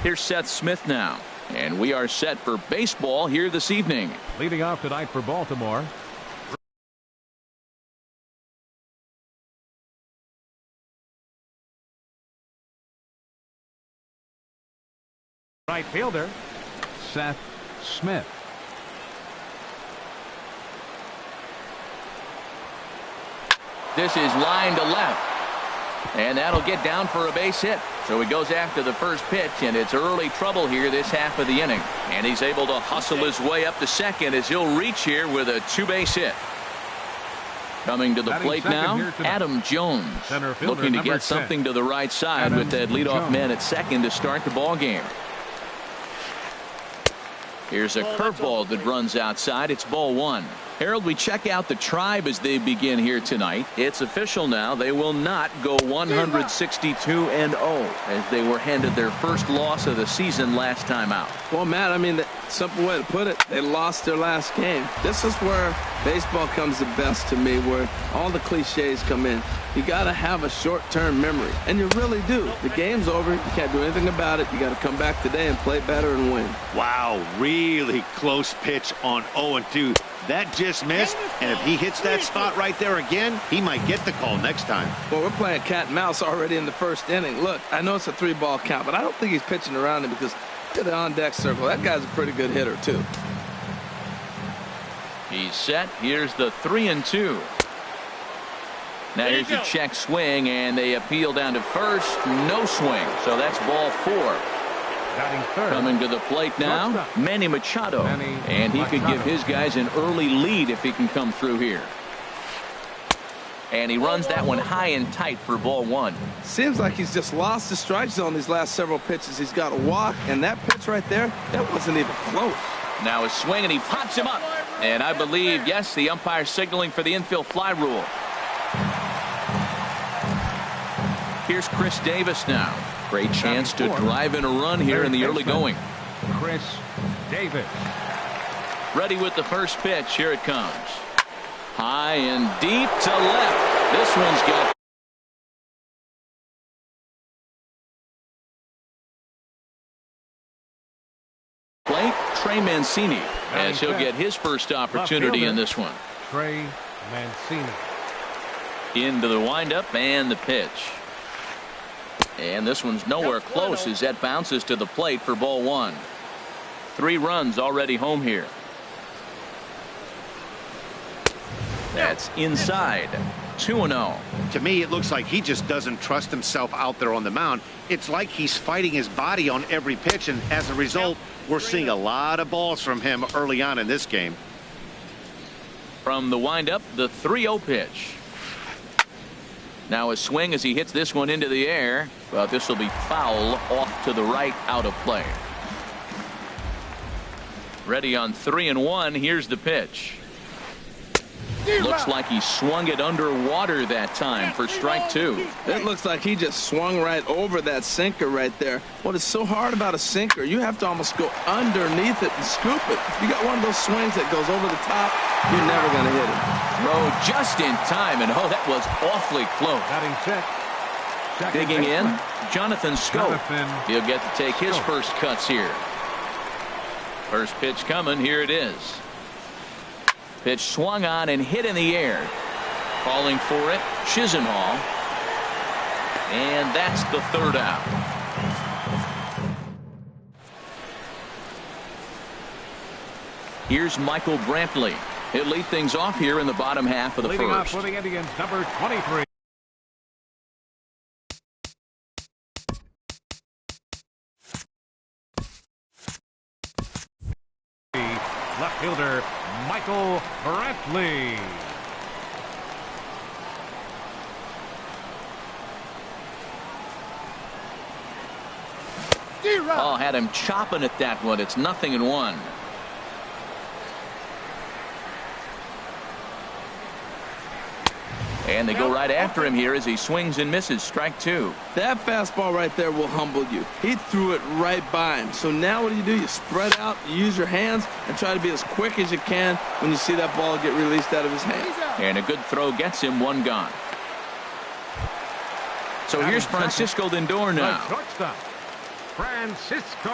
Here's Seth Smith now. And we are set for baseball here this evening. Leading off tonight for Baltimore. Right fielder, Seth Smith. This is line to left. And that'll get down for a base hit. So he goes after the first pitch, and it's early trouble here this half of the inning. And he's able to hustle his way up to second as he'll reach here with a two-base hit. Coming to the plate now, Adam Jones, looking to get something to the right side with that leadoff man at second to start the ball game. Here's a curveball that runs outside. It's ball one. Harold, we check out the Tribe as they begin here tonight. It's official now. They will not go 162-0 as they were handed their first loss of the season last time out. Well, Matt, I mean, the simple way to put it, they lost their last game. This is where baseball comes the best to me, where all the cliches come in. You got to have a short-term memory, and you really do. The game's over. You can't do anything about it. You got to come back today and play better and win. Wow, really close pitch on 0-2. That just missed, and if he hits that spot right there again, he might get the call next time. Well, we're playing cat and mouse already in the first inning. Look, I know it's a 3-ball count, but I don't think he's pitching around him because look at the on-deck circle. That guy's a pretty good hitter, too. He's set. Here's the 3-2. Now here's a check swing, and they appeal down to first. No swing, so that's ball 4. Coming to the plate now, Manny Machado. And he could give his guys an early lead if he can come through here. And he runs that one high and tight for ball 1. Seems like he's just lost the strike zone these last several pitches. He's got a walk, and that pitch right there, that wasn't even close. Now a swing, and he pops him up. And I believe, yes, the umpire signaling for the infield fly rule. Here's Chris Davis now. Great chance to drive in a run here in the early going. Chris Davis. Ready with the first pitch. Here it comes. High and deep to left. This one's got plate. Trey Mancini as he'll get his first opportunity in this one. Trey Mancini. Into the windup and the pitch. And this one's nowhere close as that bounces to the plate for ball 1. 3 runs already home here. That's inside. 2-0. To me, it looks like he just doesn't trust himself out there on the mound. It's like he's fighting his body on every pitch, and as a result, we're seeing a lot of balls from him early on in this game. From the windup, the 3-0 pitch. Now a swing as he hits this one into the air, but this will be foul off to the right, out of play. Ready on 3-1. Here's the pitch. Looks like he swung it underwater that time for strike 2. It looks like he just swung right over that sinker right there. What is so hard about a sinker, you have to almost go underneath it and scoop it. If you got one of those swings that goes over the top, you're never going to hit it. Throw just in time, and oh, that was awfully close. Digging in, Jonathan Scope. He'll get to take his first cuts here. First pitch coming. Here it is. Pitch swung on and hit in the air. Calling for it, Chisenhall. And that's the 3rd out. Here's Michael Brantley. He'll lead things off here in the bottom half of the Leading first. Off for the Indians, number 23. Left fielder Michael Brantley. Oh, had him chopping at that one. It's 0-1. And they go right after him here as he swings and misses. Strike 2. That fastball right there will humble you. He threw it right by him. So now what do? You spread out, you use your hands, and try to be as quick as you can when you see that ball get released out of his hand. And a good throw gets him one gone. So here's Francisco Lindor now. Francisco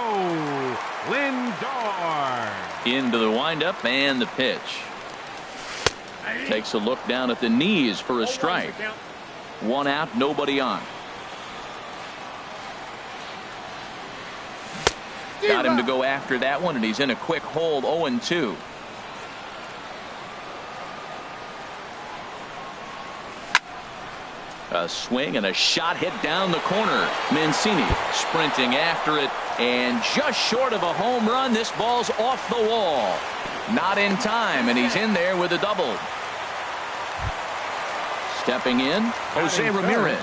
Lindor. Into the windup and the pitch. Takes a look down at the knees for a strike. 1 out, nobody on. Got him to go after that one, and he's in a quick hold. 0-2. A swing and a shot hit down the corner. Mancini sprinting after it, and just short of a home run. This ball's off the wall. Not in time, and he's in there with a double. Stepping in, Jose Ramirez.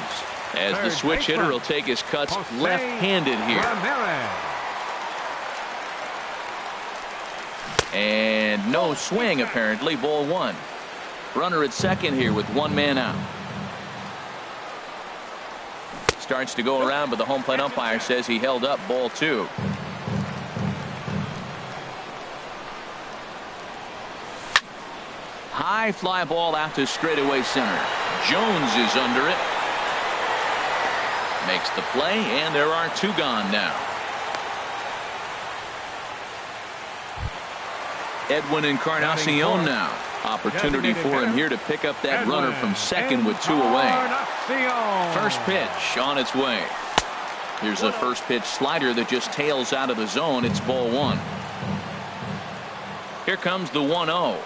As the switch hitter will take his cuts left-handed here. And no swing, apparently. Ball 1. Runner at second here with 1 man out. Starts to go around, but the home plate umpire says he held up. Ball 2. High fly ball out to straightaway center. Jones is under it. Makes the play, and there are 2 gone now. Edwin Encarnacion now. Opportunity for him here to pick up that runner from second with 2 away. First pitch on its way. Here's a first pitch slider that just tails out of the zone. It's ball 1. Here comes the 1-0.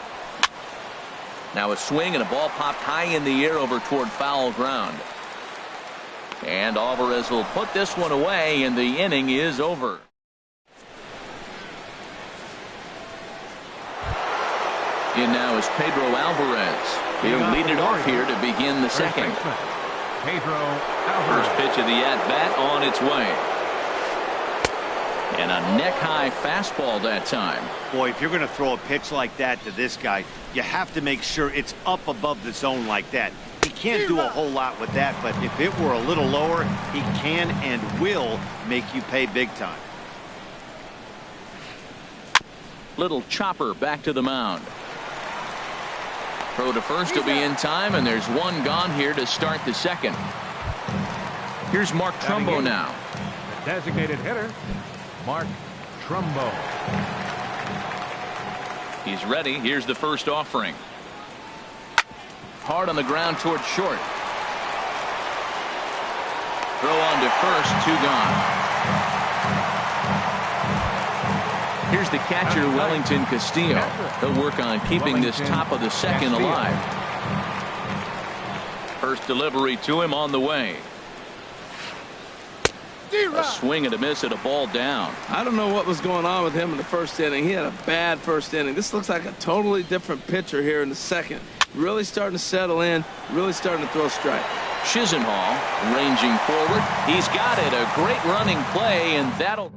Now a swing and a ball popped high in the air over toward foul ground. And Alvarez will put this one away, and the inning is over. In now is Pedro Alvarez. He'll lead it off here to begin the second. First pitch of the at-bat on its way. And a neck-high fastball that time. Boy, if you're going to throw a pitch like that to this guy, you have to make sure it's up above the zone like that. He can't do a whole lot with that, but if it were a little lower, he can and will make you pay big time. Little chopper back to the mound. Throw to first will be in time, and there's 1 gone here to start the second. Here's Mark Trumbo now. The designated hitter, Mark Trumbo. He's ready. Here's the first offering. Hard on the ground toward short. Throw on to first, 2 gone. Here's the catcher, Wellington Castillo. He'll work on keeping this top of the second alive. First delivery to him on the way. A swing and a miss at a ball down. I don't know what was going on with him in the first inning. He had a bad first inning. This looks like a totally different pitcher here in the second. Really starting to settle in, really starting to throw strike. Chisenhall ranging forward. He's got it. A great running play, and that'll...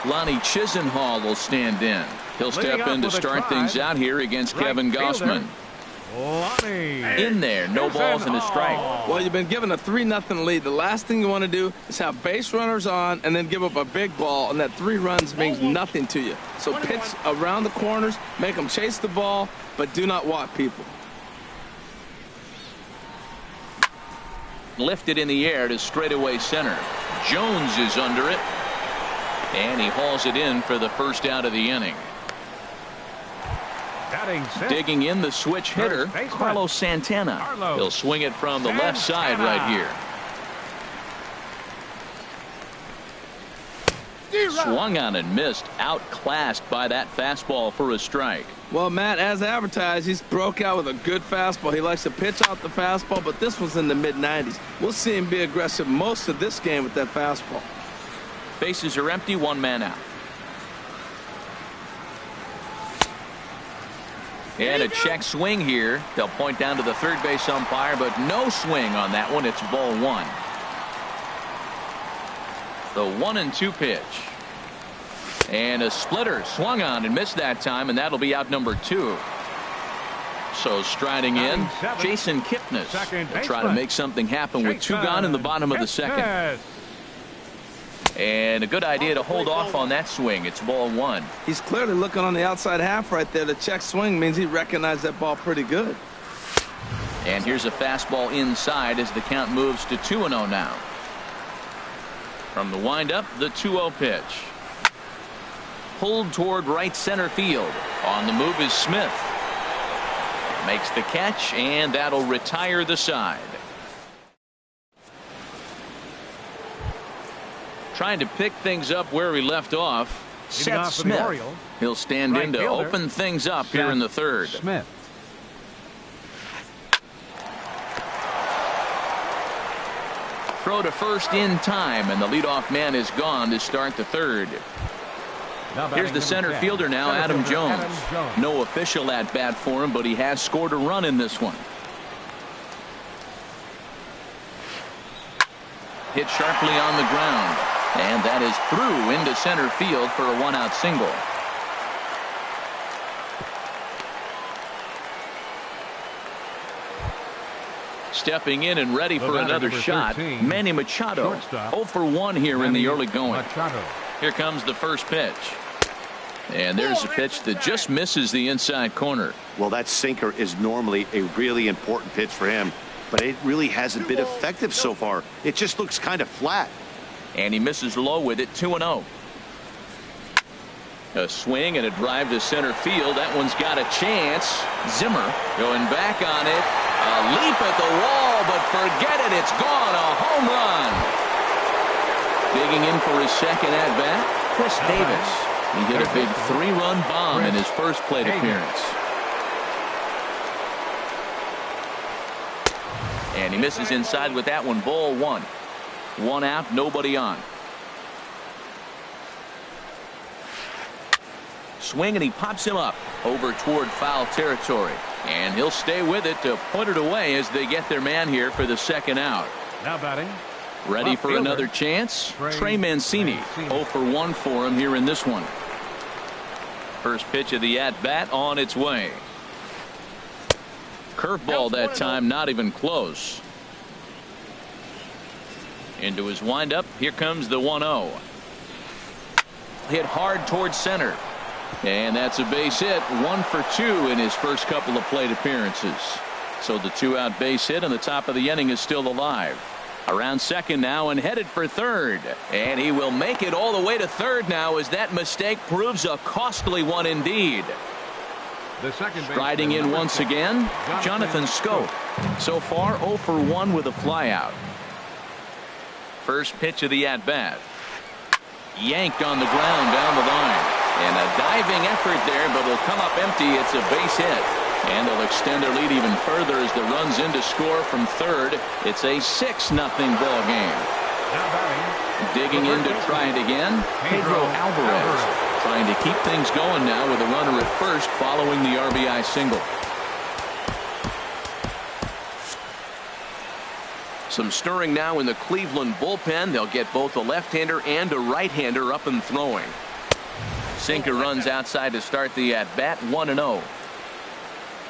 Lonnie Chisenhall will stand in. He'll step in to start things out here against Kevin Gossman. In there, no balls and a strike. Well, you've been given a 3-0 lead. The last thing you want to do is have base runners on and then give up a big ball, and that 3 runs means nothing to you. So pitch around the corners, make them chase the ball, but do not walk people. Lifted in the air to straightaway center. Jones is under it. And he hauls it in for the first out of the inning. Digging in the switch hitter, Carlos Santana. He'll swing it from the left side right here. Swung on and missed. Outclassed by that fastball for a strike. Well, Matt, as advertised, he's broke out with a good fastball. He likes to pitch out the fastball, but this was in the mid-90s. We'll see him be aggressive most of this game with that fastball. Bases are empty, 1 man out. And a check swing here. They'll point down to the third base umpire, but no swing on that one. It's ball 1. The 1-2 pitch. And a splitter swung on and missed that time, and that'll be out number 2. So striding in, Jason Kipnis will try to make something happen with 2 gone in the bottom of the second. And a good idea to hold off on that swing. It's ball 1. He's clearly looking on the outside half right there. The check swing means he recognized that ball pretty good. And here's a fastball inside as the count moves to 2-0 now. From the windup, the 2-0 pitch. Pulled toward right center field. On the move is Smith. Makes the catch, and that'll retire the side. Trying to pick things up where he left off. Seth Smith. He'll stand in to open things up here in the third. Smith. Throw to first in time, and the leadoff man is gone to start the third. Here's the center fielder now, Adam Jones. No official at bat for him, but he has scored a run in this one. Hit sharply on the ground, and that is through into center field for a one-out single. Stepping in and ready for another shot, 13, Manny Machado. shortstop. 0 for 1 here in the early going. Machado. Here comes the first pitch. And there's a pitch that just misses the inside corner. Well, that sinker is normally a really important pitch for him, but it really hasn't been effective so far. It just looks kind of flat. And he misses low with it, 2-0. A swing and a drive to center field. That one's got a chance. Zimmer going back on it. A leap at the wall, but forget it. It's gone. A home run. Digging in for his second at bat, Chris Davis. He hit a big 3-run bomb in his first plate appearance. And he misses inside with that one. Ball one. One out, nobody on. Swing, and he pops him up over toward foul territory. And he'll stay with it to put it away as they get their man here for the second out. Now batting. Ready for another chance. Trey Mancini. 0 for 1 for him here in this one. First pitch of the at-bat on its way. Curveball that time, not even close. Into his windup. Here comes the 1-0. Hit hard towards center. And that's a base hit. 1 for 2 in his first couple of plate appearances. So the 2-out base hit, and the top of the inning is still alive. Around second now and headed for third. And he will make it all the way to third now as that mistake proves a costly one indeed. The second Striding in once again, Jonathan Scope. So far 0 for 1 with a flyout. First pitch of the at-bat. Yanked on the ground down the line. And a diving effort there, but will come up empty. It's a base hit. And they'll extend their lead even further as the runs in to score from third. It's a 6-0 ball game. Digging in to try it again, Pedro Alvarez. Trying to keep things going now with a runner at first following the RBI single. Some stirring now in the Cleveland bullpen. They'll get both a left-hander and a right-hander up and throwing. Sinker runs outside to start the at-bat, 1-0.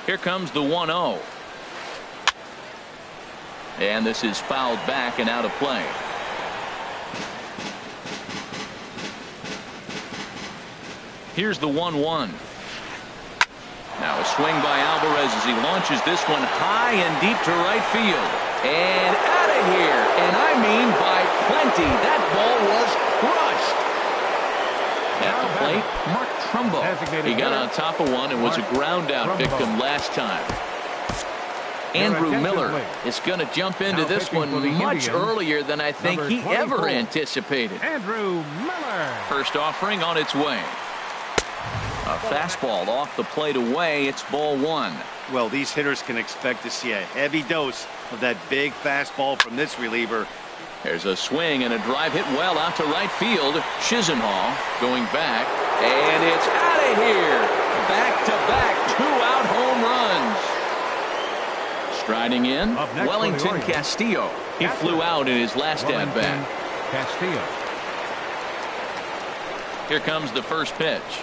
Here comes the 1-0. And this is fouled back and out of play. Here's the 1-1. Now a swing by Alvarez as he launches this one high and deep to right field. And out of here. And I mean by plenty. That ball was crushed. At the plate, Mark Trumbo. He got on top of one and was a ground out victim last time. Andrew Miller is going to jump into this one much earlier than I think he ever anticipated. Andrew Miller. First offering on its way. A fastball off the plate away. It's ball one. Well, these hitters can expect to see a heavy dose of that big fastball from this reliever. There's a swing and a drive hit well out to right field. Chisenhall going back, and it's out of here. Back-to-back 2-out home runs. Striding in, Wellington Castillo. He flew out in his last at-bat. Castillo. Here comes the first pitch.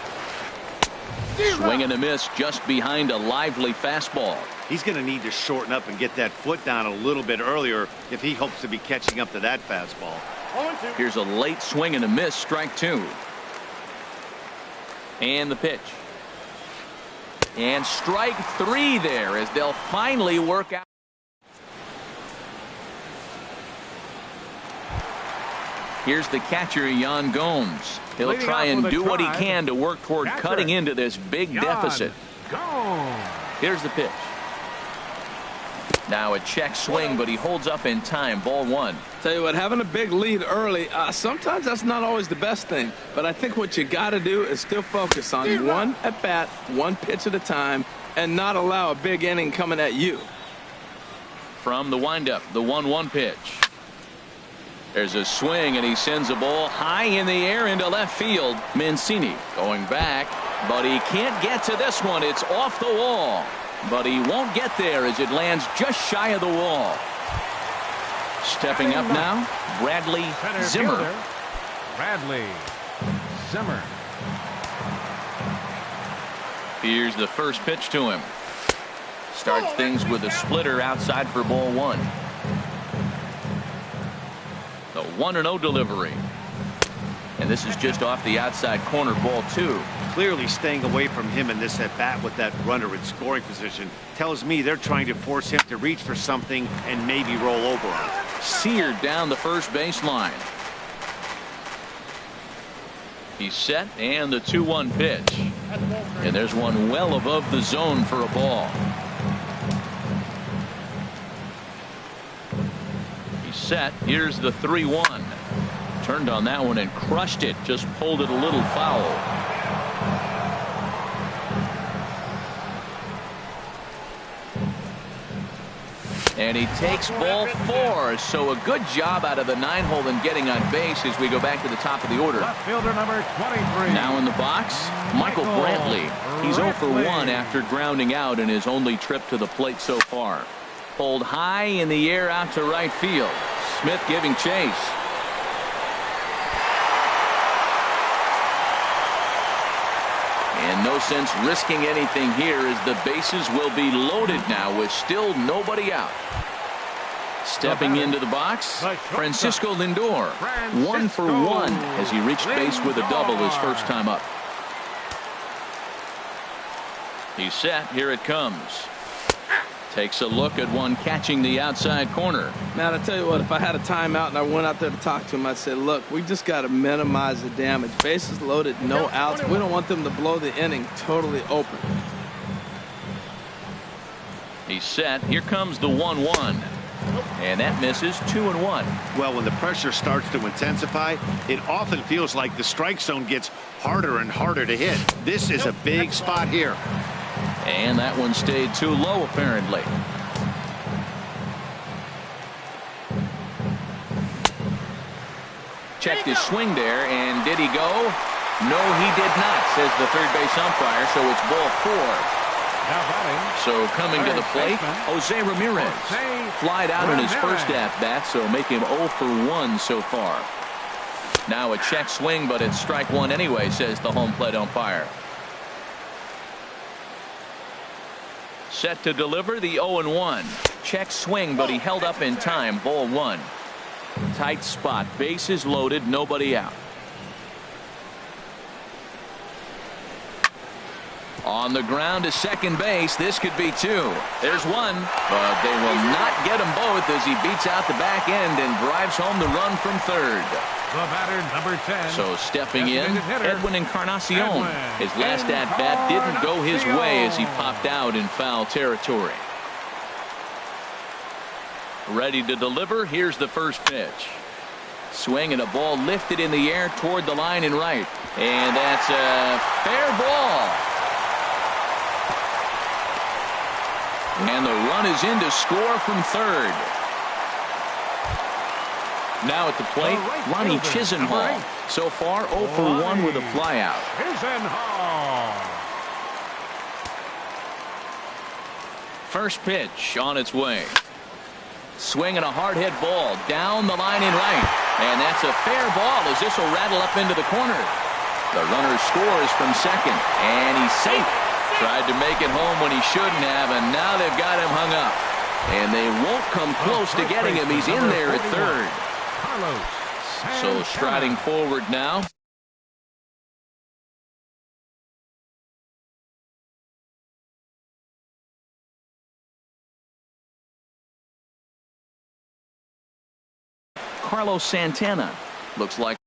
Swing and a miss just behind a lively fastball. He's going to need to shorten up and get that foot down a little bit earlier if he hopes to be catching up to that fastball. Here's a late swing and a miss, strike two. And the pitch. And strike three there as they'll finally work out. Here's the catcher, Yan Gomes. He'll Leading try off and with a do what he drive. can to work toward Catcher. cutting into this big Yan deficit. Gomes. Here's the pitch. Now a check swing, but he holds up in time. Ball 1. Tell you what, having a big lead early, sometimes that's not always the best thing. But I think what you got to do is still focus on one at bat, one pitch at a time, and not allow a big inning coming at you. From the windup, the 1-1 pitch. There's a swing, and he sends a ball high in the air into left field. Mancini going back, but he can't get to this one. It's off the wall, but he won't get there as it lands just shy of the wall. Stepping up now, Bradley Center Zimmer. fielder, Bradley Zimmer. Here's the first pitch to him. Starts things with a splitter outside for ball 1. The 1-0 delivery. And this is just off the outside corner, ball 2. Clearly staying away from him in this at bat with that runner in scoring position tells me they're trying to force him to reach for something and maybe roll over on it. Seared down the first baseline. He's set, and the 2-1 pitch. And there's one well above the zone for a ball. He's set. Here's the 3-1. Turned on that one and crushed it. Just pulled it a little foul. And he takes ball 4. So a good job out of the 9-hole in getting on base as we go back to the top of the order. Left fielder number 23. Now in the box, Michael Brantley. He's 0 for 1 after grounding out in his only trip to the plate so far. Pulled high in the air out to right field. Smith giving chase. And no sense risking anything here as the bases will be loaded now with still nobody out. Stepping into the box, Francisco Lindor. 1 for 1 as he reached base with a double his first time up. He's set. Here it comes. Takes a look at one catching the outside corner. Man, I tell you what, if I had a timeout and I went out there to talk to him, I'd say, look, we just got to minimize the damage. Bases loaded, no outs. We don't want them to blow the inning totally open. He's set. Here comes the 1-1. And that misses. 2-1. Well, when the pressure starts to intensify, it often feels like the strike zone gets harder and harder to hit. This is a big spot here. And that one stayed too low, apparently. Checked his swing there, and did he go? No, he did not, says the third base umpire, so it's ball 4. Now batting. So coming to the plate, Jose Ramirez. Flied out in his first at-bat, so make him 0 for 1 so far. Now a check swing, but it's strike 1 anyway, says the home plate umpire. Set to deliver the 0-1. Check swing, but he held up in time. Ball 1. Tight spot. Bases loaded. Nobody out. On the ground to second base. This could be 2. There's 1, but they will not get them both as he beats out the back end and drives home the run from third. The batter, number 10. So stepping in, Edwin Encarnacion. His last Edwin at-bat didn't go his way as he popped out in foul territory. Ready to deliver. Here's the first pitch. Swing and a ball lifted in the air toward the line and right. And that's a fair ball. And the run is in to score from third. Now at the plate, Ronnie Chisenhall. So far 0 for 1 with a flyout. Chisenhall. First pitch on its way. Swing and a hard hit ball down the line in right. And that's a fair ball as this will rattle up into the corner. The runner scores from second. And he's safe. Tried to make it home when he shouldn't have, and now they've got him hung up. And they won't come close to getting him. He's in there at third. So striding forward now. Carlos Santana. Looks like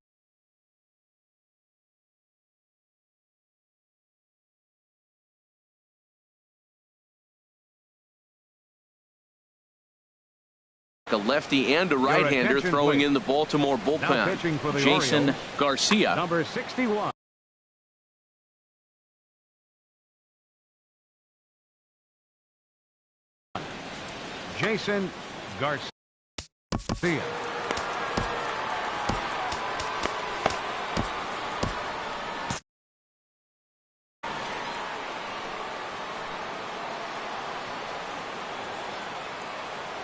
a lefty and a right-hander throwing in the Baltimore bullpen. Jason Orioles, Garcia. Number 61. Jason Garcia.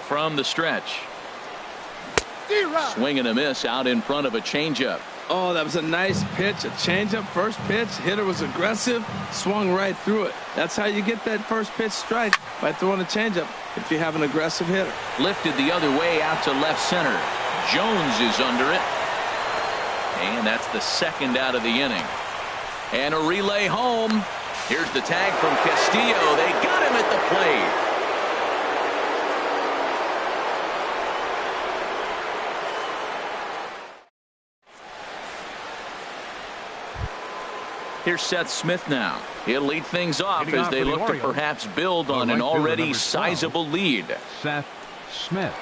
From the stretch. Swing and a miss out in front of a changeup. Oh, that was a nice pitch, a changeup, first pitch. Hitter was aggressive, swung right through it. That's how you get that first pitch strike, by throwing a changeup if you have an aggressive hitter. Lifted the other way out to left center. Jones is under it. And that's the second out of the inning. And a relay home. Here's the tag from Castillo. They got him at the plate. Here's Seth Smith now. He'll lead things off as they look to perhaps build on an already sizable lead. Seth Smith.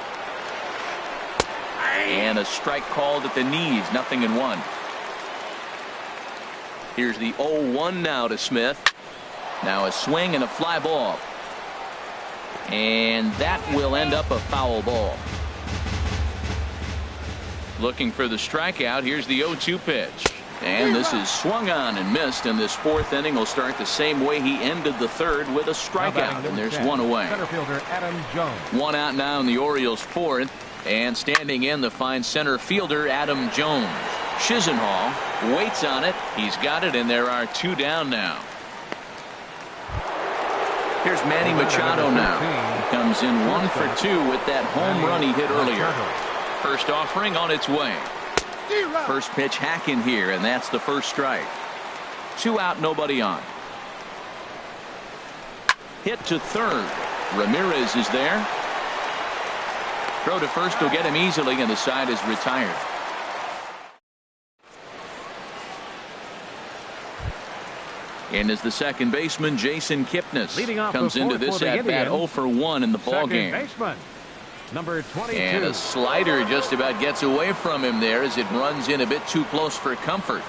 And a strike called at the knees. 0-1. Here's the 0-1 now to Smith. Now a swing and a fly ball. And that will end up a foul ball. Looking for the strikeout. Here's the 0-2 pitch. And this is swung on and missed, and this fourth inning will start the same way he ended the third, with a strikeout, and there's one away. Center fielder Adam Jones. One out now in the Orioles' fourth, and standing in the fine center fielder Adam Jones. Chisenhall waits on it. He's got it, and there are two down now. Here's Manny Machado now. He comes in 1 for 2 with that home run he hit earlier. First offering on its way. First pitch hacking here, and that's the first strike. 2 out, nobody on. Hit to third. Ramirez is there. Throw to first will get him easily, and the side is retired. And as the second baseman, Jason Kipnis comes into this at bat 0 for 1 in the ball game. Baseman, number 22. And a slider just about gets away from him there as it runs in a bit too close for comfort.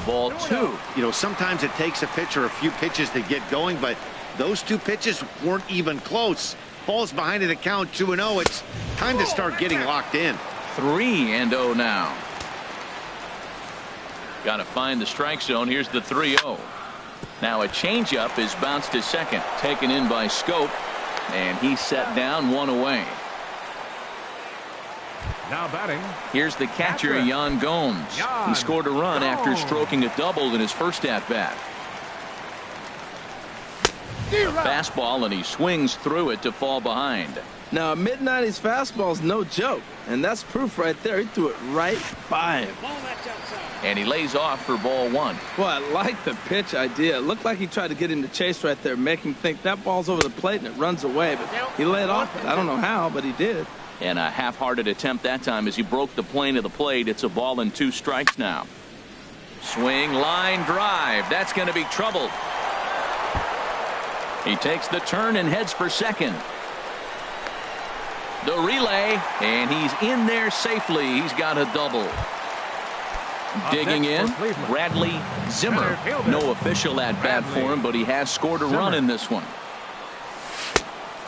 Ball 2. You know, sometimes it takes a pitcher a few pitches to get going, but those 2 pitches weren't even close. Ball's behind in the count 2-0. It's time to start getting locked in. 3-0 now. Got to find the strike zone. Here's the 3-0. Now a changeup is bounced to second, taken in by Scope, and he's set down, 1 away. Now batting. Here's the catcher, Yan Gomes. He scored a run after stroking a double in his first at bat. Fastball, and he swings through it to fall behind. Now a mid-90s fastball is no joke, and that's proof right there. He threw it right by him. And he lays off for ball 1. Well, I like the pitch idea. It looked like he tried to get him to chase right there, make him think that ball's over the plate and it runs away, but he laid off it. I don't know how, but he did. And a half-hearted attempt that time as he broke the plane of the plate. It's a ball and 2 strikes now. Swing, line drive. That's going to be trouble. He takes the turn and heads for second. The relay, and he's in there safely. He's got a double. Digging in, Bradley Zimmer. No official at bat for him, but he has scored a run in this one.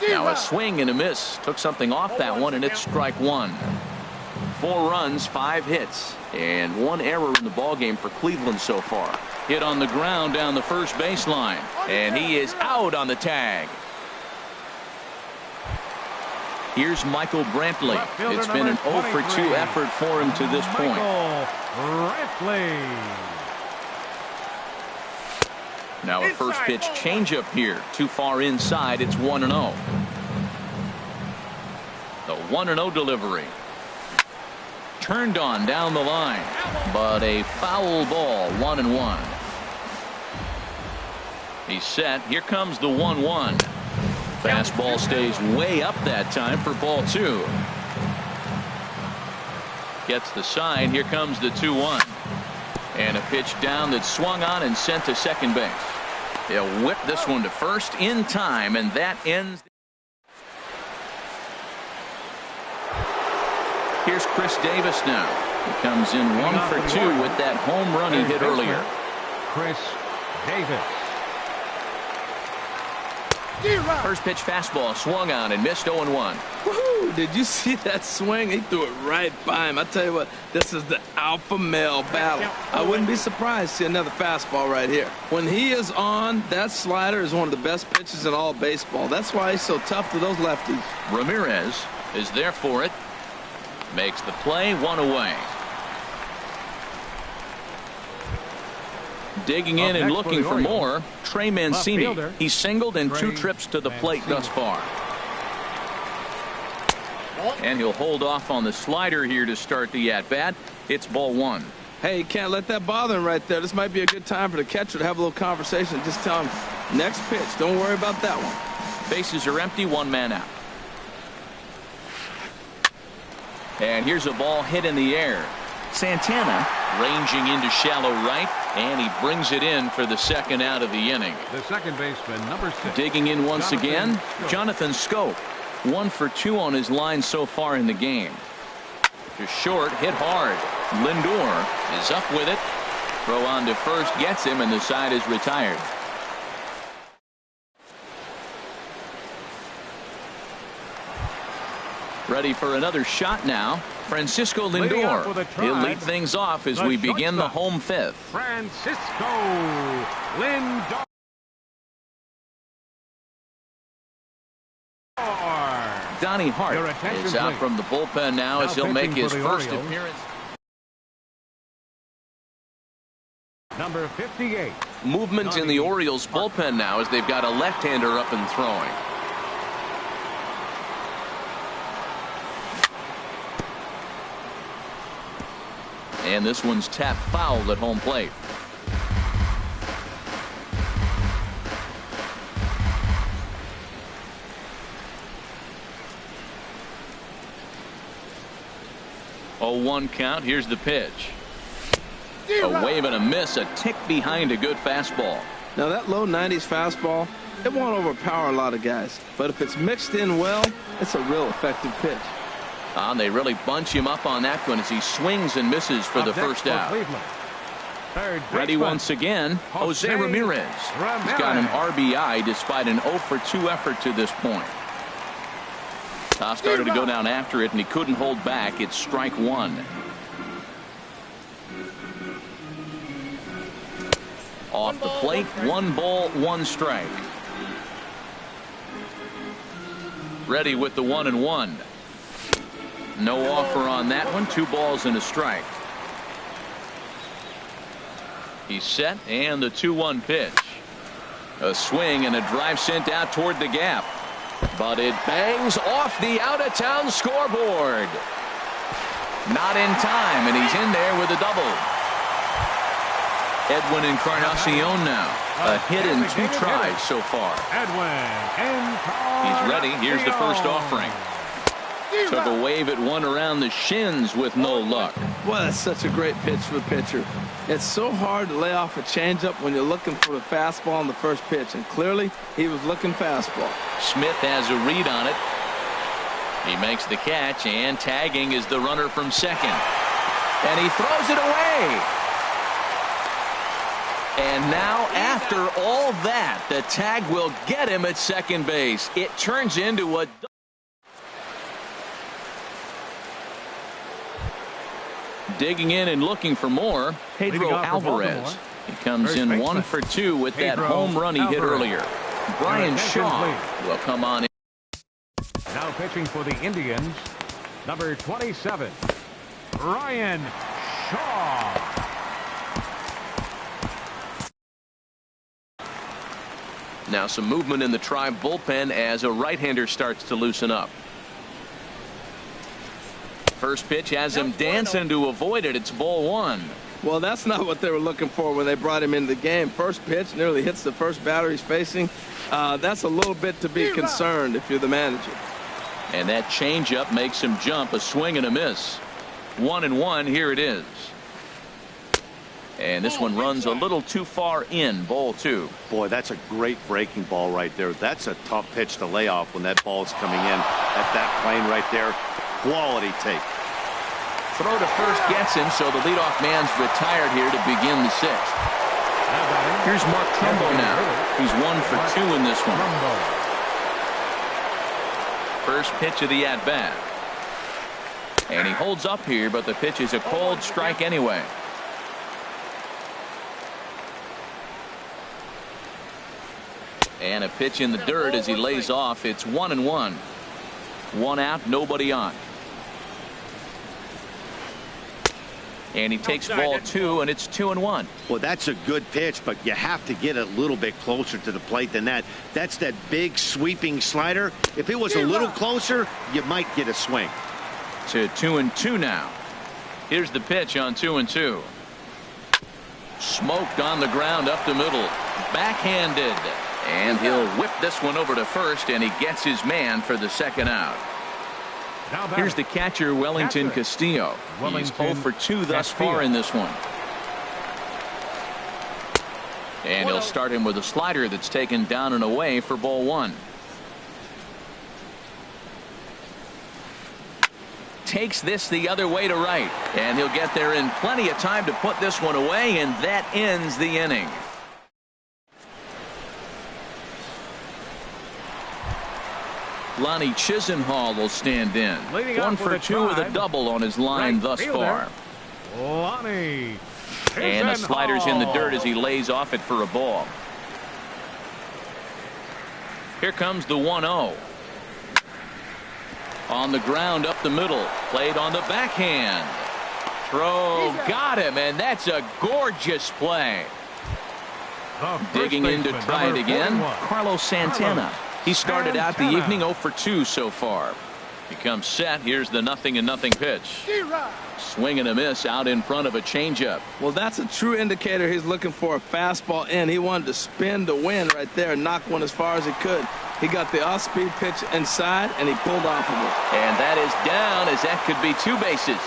Now a swing and a miss. Took something off that one, and it's strike 1. 4 runs, 5 hits, and 1 error in the ballgame for Cleveland so far. Hit on the ground down the first baseline, and he is out on the tag. Here's Michael Brantley. It's been an 0 for 2 effort for him to this point. Now a first pitch changeup here. Too far inside. It's 1-0. The 1-0 delivery. Turned on down the line, but a foul ball. 1-1. He's set. Here comes the 1-1. Fastball stays way up that time for ball 2. Gets the sign. Here comes the 2-1. And a pitch down that's swung on and sent to second base. He'll whip this one to first in time, and that ends. Here's Chris Davis now. He comes in 1 for 2 with that home run he hit earlier. Chris Davis. First pitch fastball swung on and missed 0-1. Woohoo! Did you see that swing? He threw it right by him. I tell you what, this is the alpha male battle. I wouldn't be surprised to see another fastball right here. When he is on, that slider is one of the best pitches in all baseball. That's why he's so tough to those lefties. Ramirez is there for it. Makes the play, 1 away. Digging in and looking for more, Trey Mancini. He's singled in 2 trips to the plate thus far. And he'll hold off on the slider here to start the at-bat. It's ball 1. Hey, you can't let that bother him right there. This might be a good time for the catcher to have a little conversation. Just tell him, next pitch, don't worry about that one. Bases are empty, 1 man out. And here's a ball hit in the air. Santana ranging into shallow right, and he brings it in for the second out of the inning. The second baseman, number 6. Digging in once again, Jonathan Scope. 1 for 2 on his line so far in the game. To short, hit hard. Lindor is up with it. Throw on to first gets him, and the side is retired. Ready for another shot now. Francisco Lindor. He'll lead things off as we begin the home 5th. Francisco Lindor. Donnie Hart is out from the bullpen now as he'll make his first appearance. Number 58. Movement in the Orioles bullpen now as they've got a left-hander up and throwing. And this one's tapped foul at home plate. Oh, 1 count. Here's the pitch. A wave and a miss, a tick behind a good fastball. Now that low 90s fastball, it won't overpower a lot of guys. But if it's mixed in well, it's a real effective pitch. They really bunch him up on that one as he swings and misses for the first out. Ready once again, Jose Ramirez. He's got an RBI despite an 0 for 2 effort to this point. Toss started to go down after it, and he couldn't hold back. It's strike 1. Off the plate, 1 ball, 1 strike. Ready with the 1-1. No offer on that one. 2 balls and a strike. He's set, and the 2-1 pitch. A swing and a drive sent out toward the gap. But it bangs off the out-of-town scoreboard. Not in time, and he's in there with a double. Edwin Encarnacion now. A hit in 2 tries so far. He's ready. Here's the first offering. Took a wave at one around the shins with no luck. Well, that's such a great pitch for the pitcher. It's so hard to lay off a changeup when you're looking for the fastball on the first pitch, and clearly he was looking fastball. Smith has a read on it. He makes the catch, and tagging is the runner from second. And he throws it away. And now, after all that, the tag will get him at second base. It turns into a... Digging in and looking for more, Pedro Alvarez. He comes in 1 for 2 with that home run he hit earlier. Brian Shaw will come on in. Now pitching for the Indians, number 27, Brian Shaw. Now some movement in the Tribe bullpen as a right-hander starts to loosen up. First pitch has him dancing to avoid it. It's ball 1. Well, that's not what they were looking for when they brought him into the game. First pitch nearly hits the first batter he's facing. That's a little bit to be concerned if you're the manager. And that changeup makes him jump. A swing and a miss. 1-1. Here it is. And this one runs a little too far in. Ball 2. Boy, that's a great breaking ball right there. That's a tough pitch to lay off when that ball's coming in at that plane right there. Quality take. Throw to first gets him, so the leadoff man's retired here to begin the 6th. Here's Mark Trumbo now. He's 1 for 2 in this one. First pitch of the at-bat. And he holds up here, but the pitch is a cold strike anyway. And a pitch in the dirt as he lays off. It's 1-1. 1 out, nobody on. And he takes ball 2, and it's 2-1. Well, that's a good pitch, but you have to get a little bit closer to the plate than that. That's that big sweeping slider. If it was a little closer, you might get a swing. To 2-2 now. Here's the pitch on 2-2. Smoked on the ground up the middle. Backhanded. And he'll whip this one over to first, and he gets his man for the 2nd out. Here's the catcher, Wellington Castillo. He's 0 for 2 thus far in this one. And he'll start him with a slider that's taken down and away for ball 1. Takes this the other way to right. And he'll get there in plenty of time to put this one away, and that ends the inning. Lonnie Chisenhall will stand in. 1 for 2 with a double on his line thus far. Lonnie And the slider's in the dirt as he lays off it for a ball. Here comes the 1-0. On the ground up the middle. Played on the backhand. Throw got him, and that's a gorgeous play. Digging in to try it again. Carlos Santana. He started out the evening 0 for 2 so far. He comes set. Here's the 0-0 pitch. Swing and a miss out in front of a changeup. Well, that's a true indicator he's looking for a fastball in. He wanted to spin to win right there and knock one as far as he could. He got the off-speed pitch inside, and he pulled off of it. And that is down, as that could be 2 bases.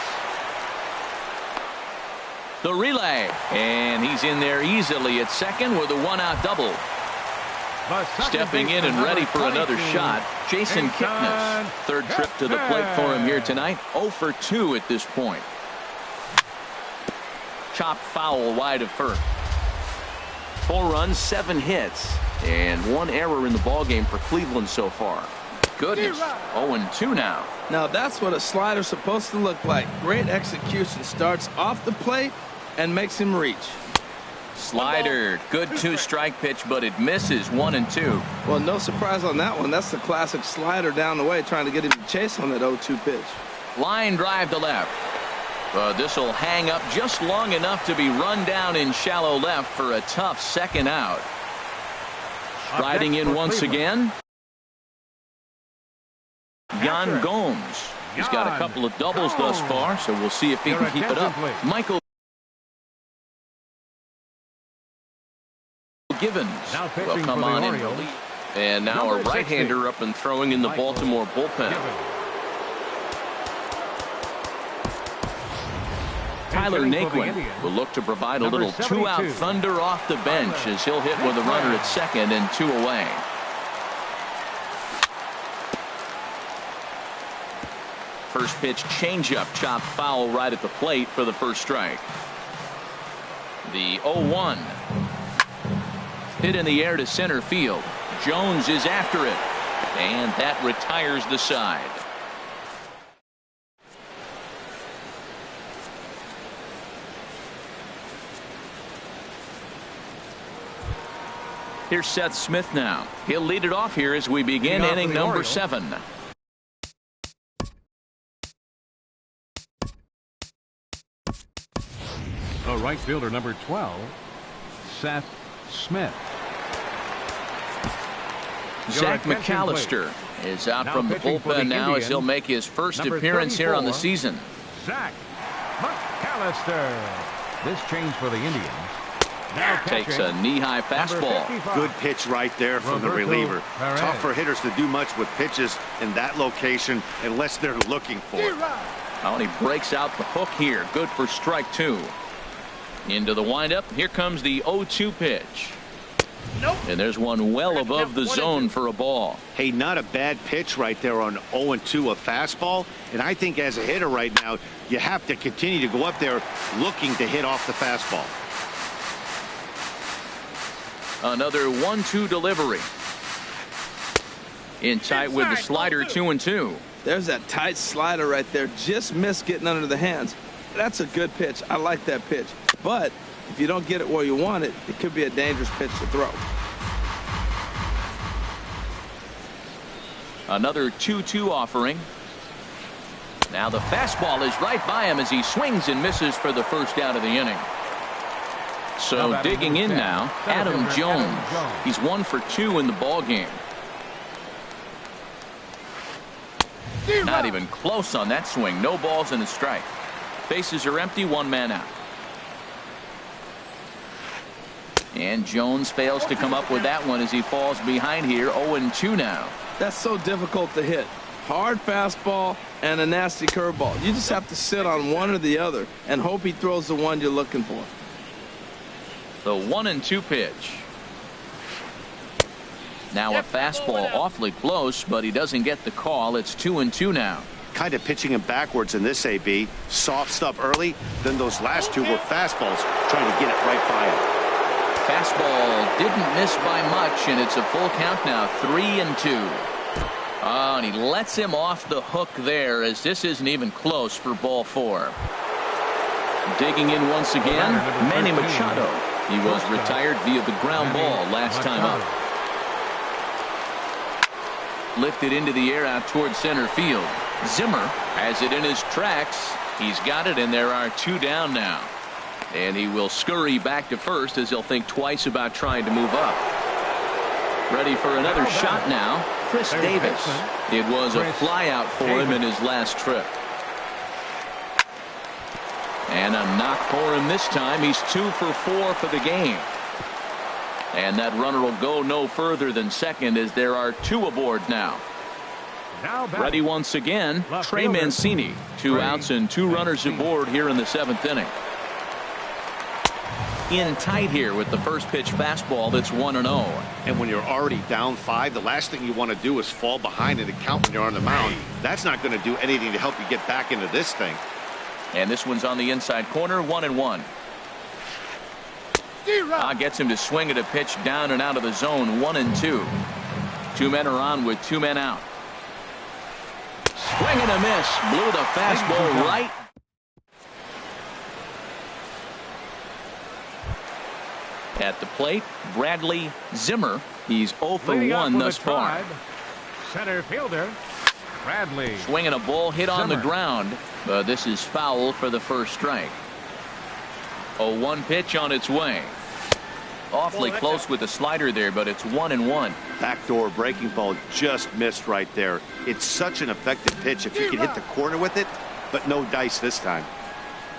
The relay. And he's in there easily at second with a 1-out double. Stepping in and ready for another shot, Jason Kipnis. 3rd trip to the plate for him here tonight. 0 for 2 at this point. Chopped foul wide of first. 4 runs, 7 hits, and 1 error in the ballgame for Cleveland so far. Goodness, 0-2 now. Now that's what a slider's supposed to look like. Great execution. Starts off the plate and makes him reach. Slider, good 2-strike pitch, but it misses. 1-2. Well, no surprise on that one. That's the classic slider down the way, trying to get him to chase on that 0-2 pitch. Line drive to left. This will hang up just long enough to be run down in shallow left for a tough 2nd out. Striding in once again, Yan Gomes. He's got a couple of doubles thus far, so we'll see if he can keep it up. Michael Givens will come on in the lead. And now a right-hander up and throwing in the Baltimore bullpen. Tyler Naquin will look to provide a little 2-out thunder off the bench as he'll hit with a runner at second and 2 away. First pitch changeup chopped foul right at the plate for the first strike. The 0-1. Hit in the air to center field. Jones is after it, and that retires the side. Here's Seth Smith now. He'll lead it off here as we begin inning number 7. The right fielder, number 12, Seth Smith. Zach McAllister is out from the bullpen now as he'll make his first appearance here on the season. Zach McAllister. This change for the Indians. Takes a knee-high fastball. Good pitch right there from the reliever. Tough for hitters to do much with pitches in that location unless they're looking for it. Oh, and he breaks out the hook here. Good for strike 2. Into the windup. Here comes the 0-2 pitch. Nope. And there's one well above the zone for a ball. Hey, not a bad pitch right there on 0-2, a fastball. And I think as a hitter right now, you have to continue to go up there looking to hit off the fastball. Another 1-2 delivery. In tight with the slider, 2-2. There's that tight slider right there. Just missed getting under the hands. That's a good pitch. I like that pitch. But if you don't get it where you want it, it could be a dangerous pitch to throw. Another 2-2 offering. Now the fastball is right by him as he swings and misses for the first out of the inning. So digging in now, Adam Jones. He's 1 for 2 in the ball game. Not even close on that swing. No balls and a strike. Bases are empty, 1 man out. And Jones fails to come up with that one as he falls behind here. 0-2 now. That's so difficult to hit. Hard fastball and a nasty curveball. You just have to sit on one or the other and hope he throws the one you're looking for. The 1-2 pitch. Now a fastball awfully close, but he doesn't get the call. It's 2-2 now. Kind of pitching him backwards in this AB. Soft stuff early, then those last 2 were fastballs, trying to get it right by him. Fastball didn't miss by much, and it's a full count now, 3-2. Oh, and he lets him off the hook there as this isn't even close for ball 4. Digging in once again, Manny Machado. He was retired via the ground ball last time up. Lifted into the air out towards center field. Zimmer has it in his tracks. He's got it, and there are 2 down now. And he will scurry back to first as he'll think twice about trying to move up. Ready for another shot now, Chris Davis. It was a flyout for him in his last trip. And a knock for him this time. He's 2 for 4 for the game. And that runner will go no further than second as there are 2 aboard now. Ready once again, Trey Mancini. 2 outs and 2 runners aboard here in the 7th inning. In tight here with the first pitch fastball that's 1-0. And when you're already down 5, the last thing you want to do is fall behind in the count when you're on the mound. That's not going to do anything to help you get back into this thing. And this one's on the inside corner, 1-1. Gets him to swing at a pitch down and out of the zone, 1-2. 2 men are on with 2 men out. Swing and a miss. Blew the fastball right. At the plate, Bradley Zimmer. He's 0 for 1 thus far. Center fielder, Bradley. Swinging a ball hit on the ground. This is foul for the first strike. 0-1 pitch on its way. Awfully close with the slider there, but it's 1-1. Backdoor breaking ball just missed right there. It's such an effective pitch if you can hit the corner with it, but no dice this time.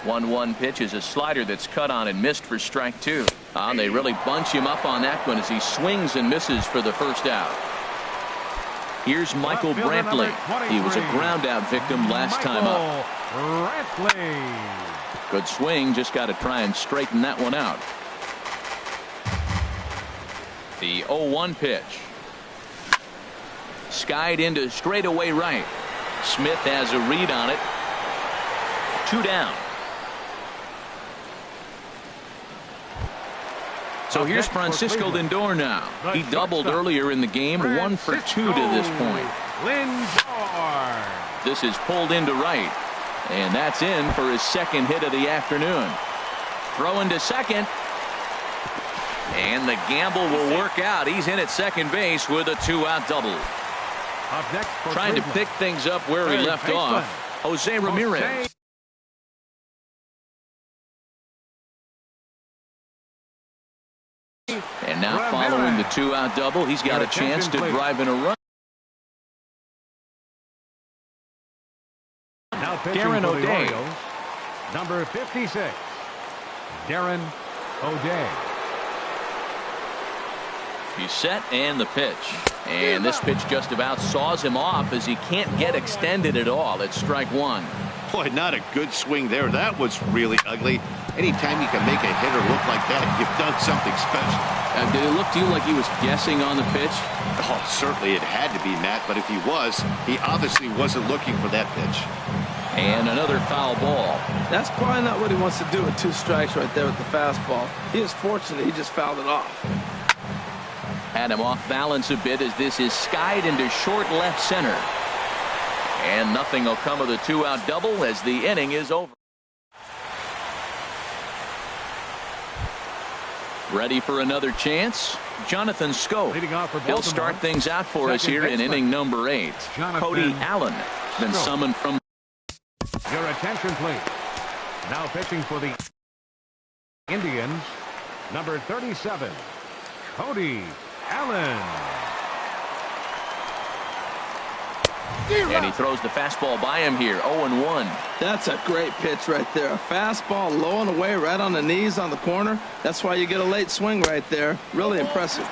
1-1 pitch is a slider that's cut on and missed for strike 2. And they really bunch him up on that one as he swings and misses for the first out. Here's Michael Brantley. He was a ground out victim last time up. Good swing, just got to try and straighten that one out. The 0-1 pitch. Skied into straightaway right. Smith has a read on it. 2 down. So here's Francisco Lindor now. He doubled earlier in the game, 1 for 2 to this point. This is pulled into right. And that's in for his 2nd hit of the afternoon. Throwing to second. And the gamble will work out. He's in at second base with a 2-out double. Trying to pick things up where he left off. Jose Ramirez. And now following the 2-out double, he's got a chance to drive in a run. Darren O'Day. Number 56, Darren O'Day. He's set and the pitch. And this pitch just about saws him off as he can't get extended at all. It's strike 1. Boy, not a good swing there. That was really ugly. Anytime you can make a hitter look like that, you've done something special. Did it look to you like he was guessing on the pitch? Oh, certainly it had to be, Matt, but if he was, he obviously wasn't looking for that pitch. And another foul ball. That's probably not what he wants to do with 2 strikes right there with the fastball. He is fortunate he just fouled it off. Had him off balance a bit as this is skied into short left center. And nothing will come of the 2-out double as the inning is over. Ready for another chance? Jonathan Scope. He'll start things out for us here in inning number 8. Cody Allen been summoned from. Your attention, please. Now pitching for the Indians, number 37, Cody Allen. And he throws the fastball by him here, 0-1. That's a great pitch right there. A fastball low and away right on the knees on the corner. That's why you get a late swing right there. Really impressive.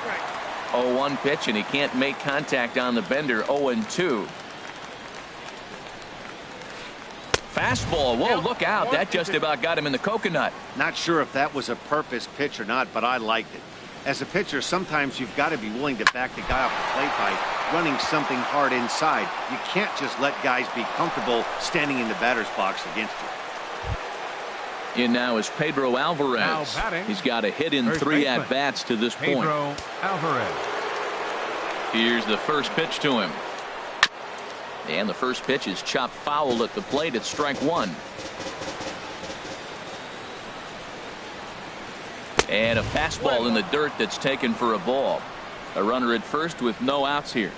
0-1 pitch, and he can't make contact on the bender. 0-2. Fastball. Whoa, look out. That just about got him in the coconut. Not sure if that was a purpose pitch or not, but I liked it. As a pitcher, sometimes you've got to be willing to back the guy off the plate by running something hard inside. You can't just let guys be comfortable standing in the batter's box against you. In now is Pedro Alvarez. He's got a hit in 3 at-bats to this point. Pedro Alvarez. Here's the first pitch to him. And the first pitch is chopped foul at the plate. It's strike 1. And a fastball in the dirt that's taken for a ball. A runner at first with no outs here.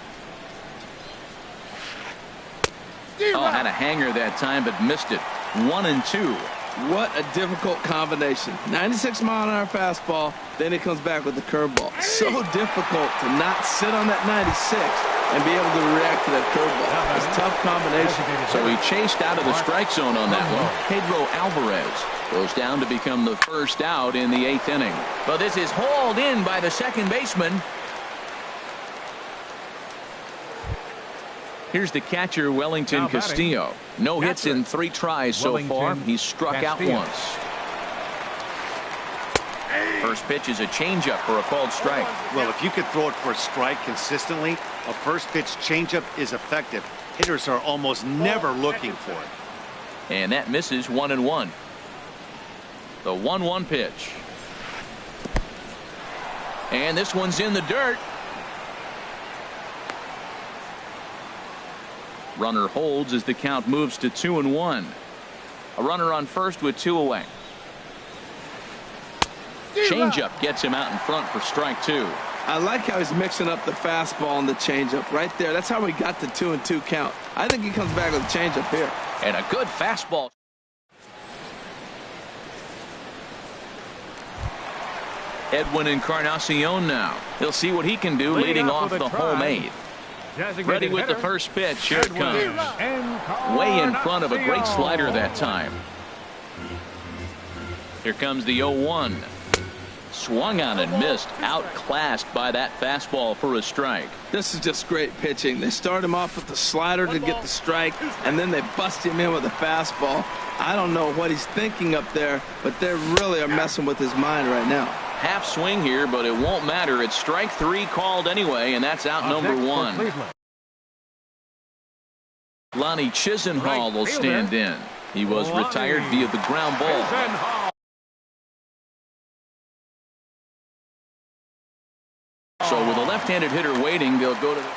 Oh, had a hanger that time but missed it. 1-2. What a difficult combination. 96-mile-an-hour fastball, then he comes back with the curveball. So difficult to not sit on that 96 and be able to react to that curveball. It's a tough combination. So he chased out of the strike zone on that one. Pedro Alvarez goes down to become the first out in the 8th inning. But this is hauled in by the second baseman. Here's the catcher, Wellington Castillo. No hits in 3 tries so far. He's struck out once. First pitch is a changeup for a called strike. Well, if you could throw it for a strike consistently, a first pitch changeup is effective. Hitters are almost never looking for it. And that misses. 1-1. The 1-1 pitch. And this one's in the dirt. Runner holds as the count moves to 2-1. A runner on first with 2 away. Changeup gets him out in front for strike 2. I like how he's mixing up the fastball and the changeup right there. That's how we got the 2-2 count. I think he comes back with a changeup here. And a good fastball. Edwin Encarnacion now. He'll see what he can do leading off the home 8. Ready with the first pitch. Here it comes. Way in front of a great slider that time. Here comes the 0-1. Swung on and missed. Outclassed by that fastball for a strike. This is just great pitching. They start him off with the slider to get the strike, and then they bust him in with a fastball. I don't know what he's thinking up there, but they really are messing with his mind right now. Half swing here, but it won't matter. It's strike 3 called anyway, and that's out number 1. Lonnie Chisenhall will stand in. He was retired via the ground ball. So with a left-handed hitter waiting, they'll go to the...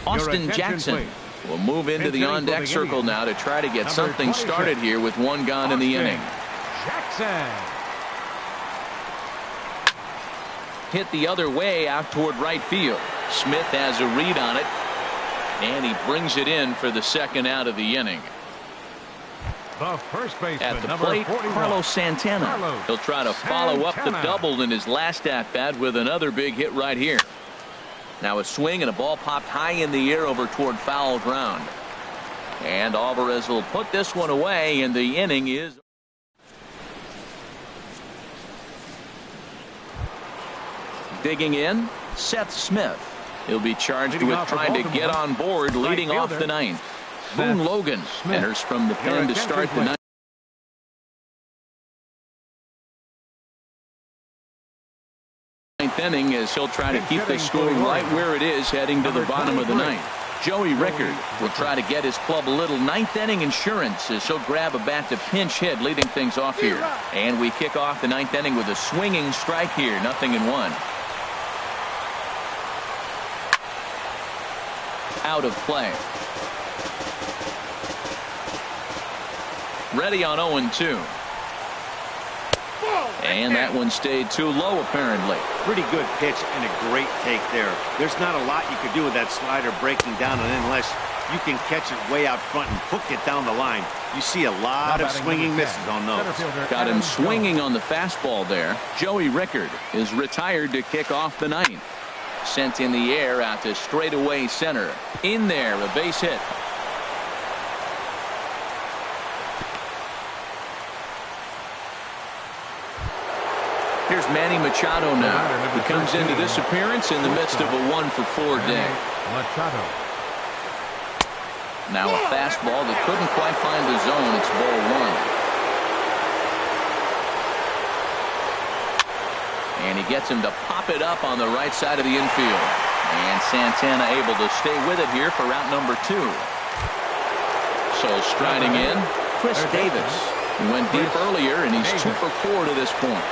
Austin Jackson will move into the on-deck circle now to try to get something started here with 1 gone in the inning. Jackson. Hit the other way out toward right field. Smith has a read on it, and he brings it in for the 2nd out of the inning. The first baseman, at the plate, Carlos Santana. He'll try to follow up the double in his last at-bat with another big hit right here. Now a swing and a ball popped high in the air over toward foul ground. And Alvarez will put this one away, and the inning is... Digging in, Seth Smith. He'll be charged with trying to get on board, leading off the ninth. Boone Logan enters from the pen to start the ninth. Ninth inning as he'll try to keep the score right where it is heading to the bottom of the ninth. Joey Rickard will try to get his club a little ninth inning insurance as he'll grab a bat to pinch hit, leading things off here. And we kick off the ninth inning with a swinging strike here, 0-1. Out of play. Ready on 0-2. And that one stayed too low, apparently. Pretty good pitch and a great take there. There's not a lot you could do with that slider breaking down, and unless you can catch it way out front and hook it down the line, you see a lot of swinging misses on those. Got him swinging on the fastball there. Joey Rickard is retired to kick off the ninth. Sent in the air out to straightaway center. In there, a base hit. Here's Manny Machado now. He comes into this appearance in the midst of a 1-for-4 day. Now a fastball that couldn't quite find the zone. It's ball one. And he gets him to pop it up on the right side of the infield. And Santana able to stay with it here for route number 2. So striding in, Chris Davis. He went deep earlier, and he's 2 for 4 to this point.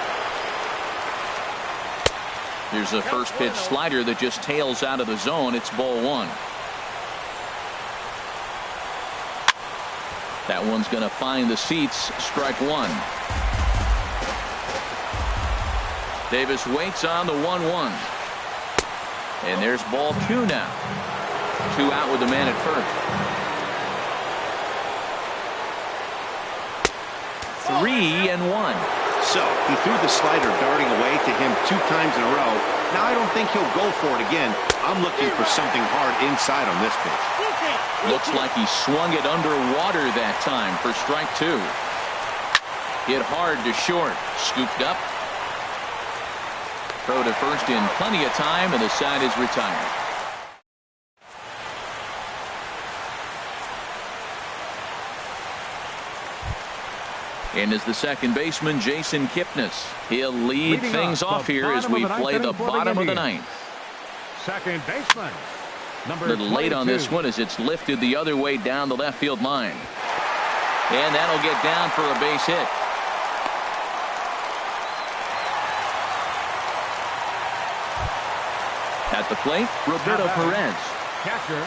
Here's a first pitch slider that just tails out of the zone. It's ball one. That one's going to find the seats. Strike one. Davis waits on the 1-1. And there's ball 2 now. 2 out with the man at first. 3-1. So he threw the slider darting away to him 2 times in a row. Now I don't think he'll go for it again. I'm looking for something hard inside on this pitch. Looks like he swung it underwater that time for strike 2. Hit hard to short. Scooped up. Throw to first in plenty of time, and the side is retired. And is the second baseman, Jason Kipnis. He'll lead things off here as we play the bottom of the ninth. Second baseman, number 22. A little late on this one as it's lifted the other way down the left field line. And that'll get down for a base hit. At the plate, Roberto Perez. Catcher,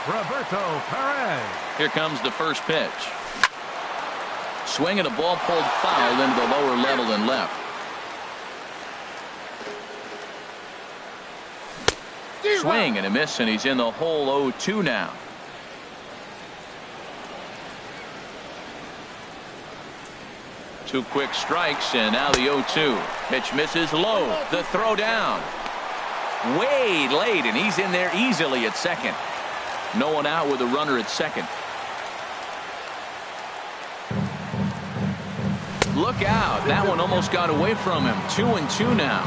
Roberto Perez. Here comes the first pitch. Swing and a ball pulled foul into the lower level and left. Swing and a miss, and he's in the hole 0-2 now. Two quick strikes, and now the 0-2. Pitch misses low. The throw down. Way late, and he's in there easily at second. No one out with a runner at second. Look out. That one almost got away from him. 2-2 now.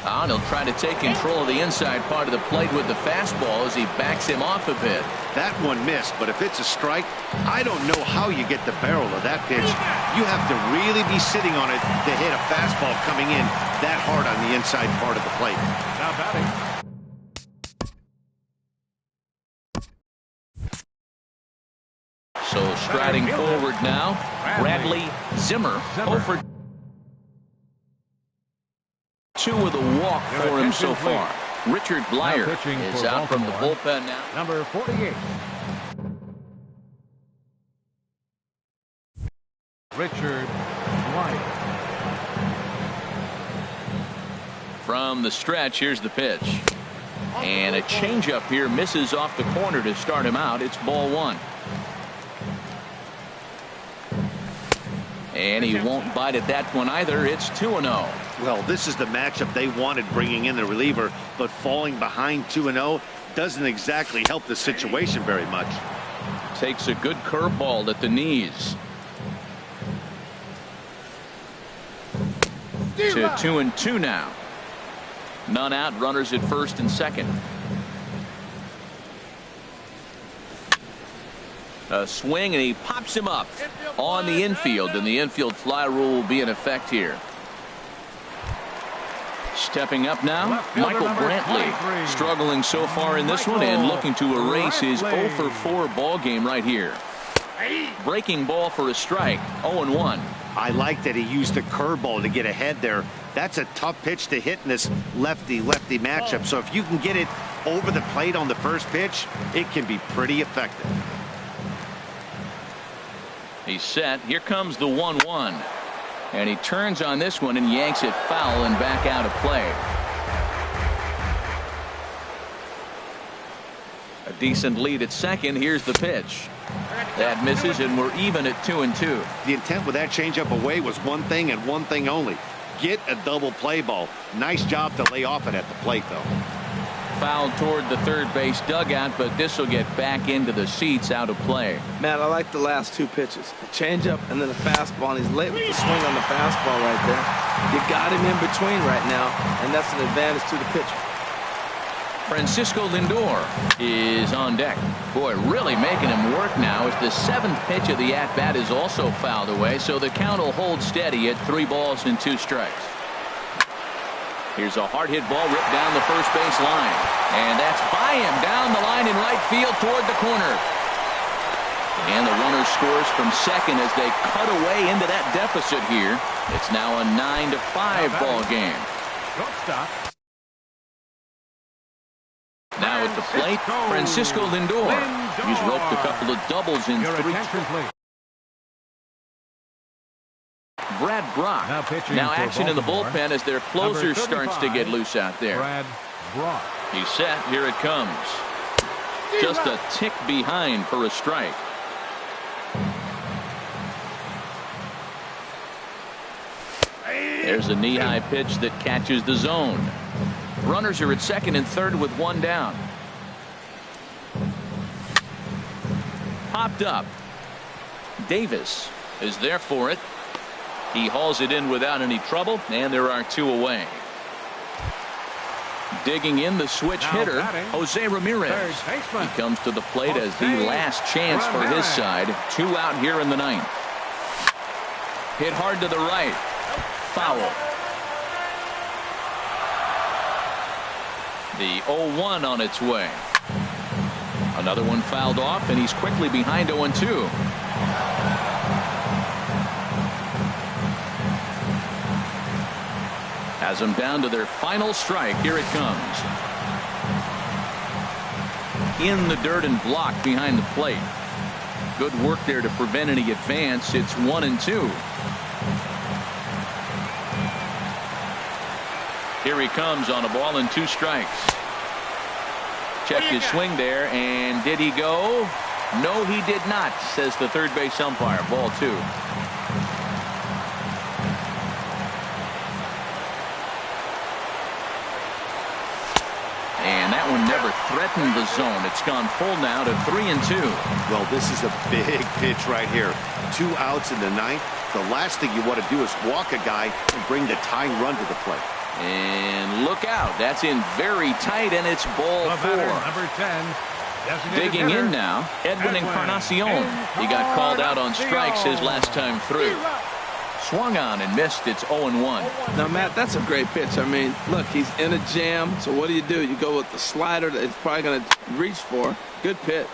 And he'll try to take control of the inside part of the plate with the fastball as he backs him off a bit. That one missed, but if it's a strike, I don't know how you get the barrel of that pitch. You have to really be sitting on it to hit a fastball coming in that hard on the inside part of the plate. Now batting. So striding forward now, Bradley Zimmer. 0 for 2 with a walk for him so far. Richard Blyer is out from the bullpen now. Number 48. Richard Blyer. From the stretch, here's the pitch. And a changeup here misses off the corner to start him out. It's ball one. And he won't bite at that one either. It's 2-0. Well, this is the matchup they wanted, bringing in the reliever, but falling behind 2-0 doesn't exactly help the situation very much. Takes a good curveball at the knees. to 2-2 now. None out, runners at first and second. A swing, and he pops him up on the infield, and the infield fly rule will be in effect here. Stepping up now, Michael Brantley, struggling so far in this one and looking to erase his 0 for 4 ball game right here. Breaking ball for a strike, 0-1. I like that he used the curveball to get ahead there. That's a tough pitch to hit in this lefty-lefty matchup. So if you can get it over the plate on the first pitch, it can be pretty effective. He's set. Here comes the 1-1. And he turns on this one and yanks it foul and back out of play. A decent lead at second. Here's the pitch. That misses, and we're even at 2-2. The intent with that changeup away was one thing and one thing only. Get a double play ball. Nice job to lay off it at the plate, though. Fouled toward the third base dugout, but this will get back into the seats, out of play. Matt, I like the last two pitches. The changeup and then the fastball, and he's late with the swing on the fastball right there. You got him in between right now, and that's an advantage to the pitcher. Francisco Lindor is on deck. Boy, really making him work now as the 7th pitch of the at-bat is also fouled away, so the count will hold steady at 3 balls and 2 strikes. Here's a hard hit ball ripped down the first base line. And that's by him down the line in right field toward the corner. And the runner scores from second as they cut away into that deficit here. It's now a 9-5 ball game. Shortstop. Now at the plate, Francisco Lindor. He's roped a couple of doubles in 3. Brad Brock. Now action in the bullpen as their closer starts to get loose out there. Brad Brock. He's set. Here it comes. Just a tick behind for a strike. There's a knee-high pitch that catches the zone. Runners are at second and third with 1 down. Popped up. Davis is there for it. He hauls it in without any trouble, and there are 2 away. Digging in the switch hitter, Jose Ramirez. He comes to the plate as the last chance for his side. 2 out here in the 9th. Hit hard to the right. Foul. The 0-1 on its way. Another one fouled off, and he's quickly behind 0-2. Has them down to their final strike. Here it comes. In the dirt and blocked behind the plate. Good work there to prevent any advance. It's 1-2. Here he comes on a ball and 2 strikes. Check his swing there, and did he go? No, he did not, says the third base umpire. Ball 2. And that one never threatened the zone. It's gone full now to 3-2. Well, this is a big pitch right here. 2 outs in the 9th. The last thing you want to do is walk a guy and bring the tying run to the plate. And look out. That's in very tight, and it's ball 4. Number 10. Digging in now, Edwin Encarnacion. He got called out on strikes his last time through. Swung on and missed. It's 0-1. Now, Matt, that's a great pitch. I mean, look, he's in a jam. So what do? You go with the slider that he's probably going to reach for. Good pitch.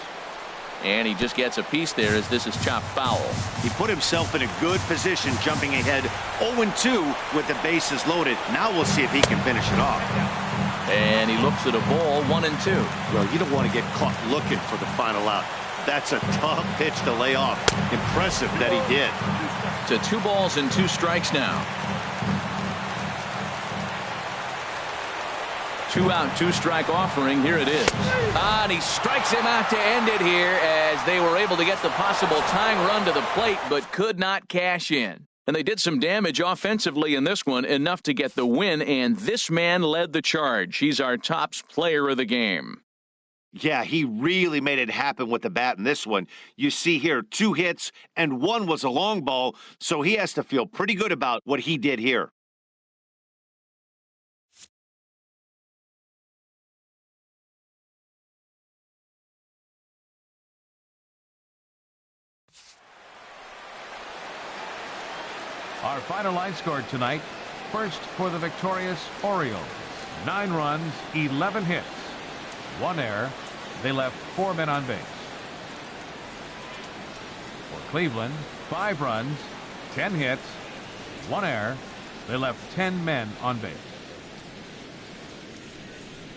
And he just gets a piece there as this is chopped foul. He put himself in a good position jumping ahead 0-2 with the bases loaded. Now we'll see if he can finish it off. And he looks at a ball, 1-2. Well, you don't want to get caught looking for the final out. That's a tough pitch to lay off. Impressive that he did. To 2 balls and 2 strikes now. 2 out, 2 strike offering. Here it is. And he strikes him out to end it here as they were able to get the possible tying run to the plate, but could not cash in. And they did some damage offensively in this one, enough to get the win, and this man led the charge. He's our top player of the game. Yeah, he really made it happen with the bat in this one. You see here 2 hits, and 1 was a long ball, so he has to feel pretty good about what he did here. Our final line score tonight. First for the victorious Orioles. 9 runs, 11 hits, 1 error. They left 4 men on base. For Cleveland, 5 runs, 10 hits, 1 error. They left 10 men on base.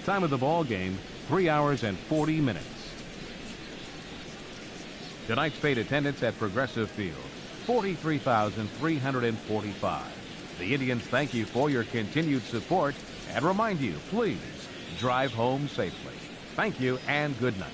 Time of the ball game, 3 hours and 40 minutes. Tonight's paid attendance at Progressive Field, 43,345. The Indians thank you for your continued support and remind you, please drive home safely. Thank you and good night.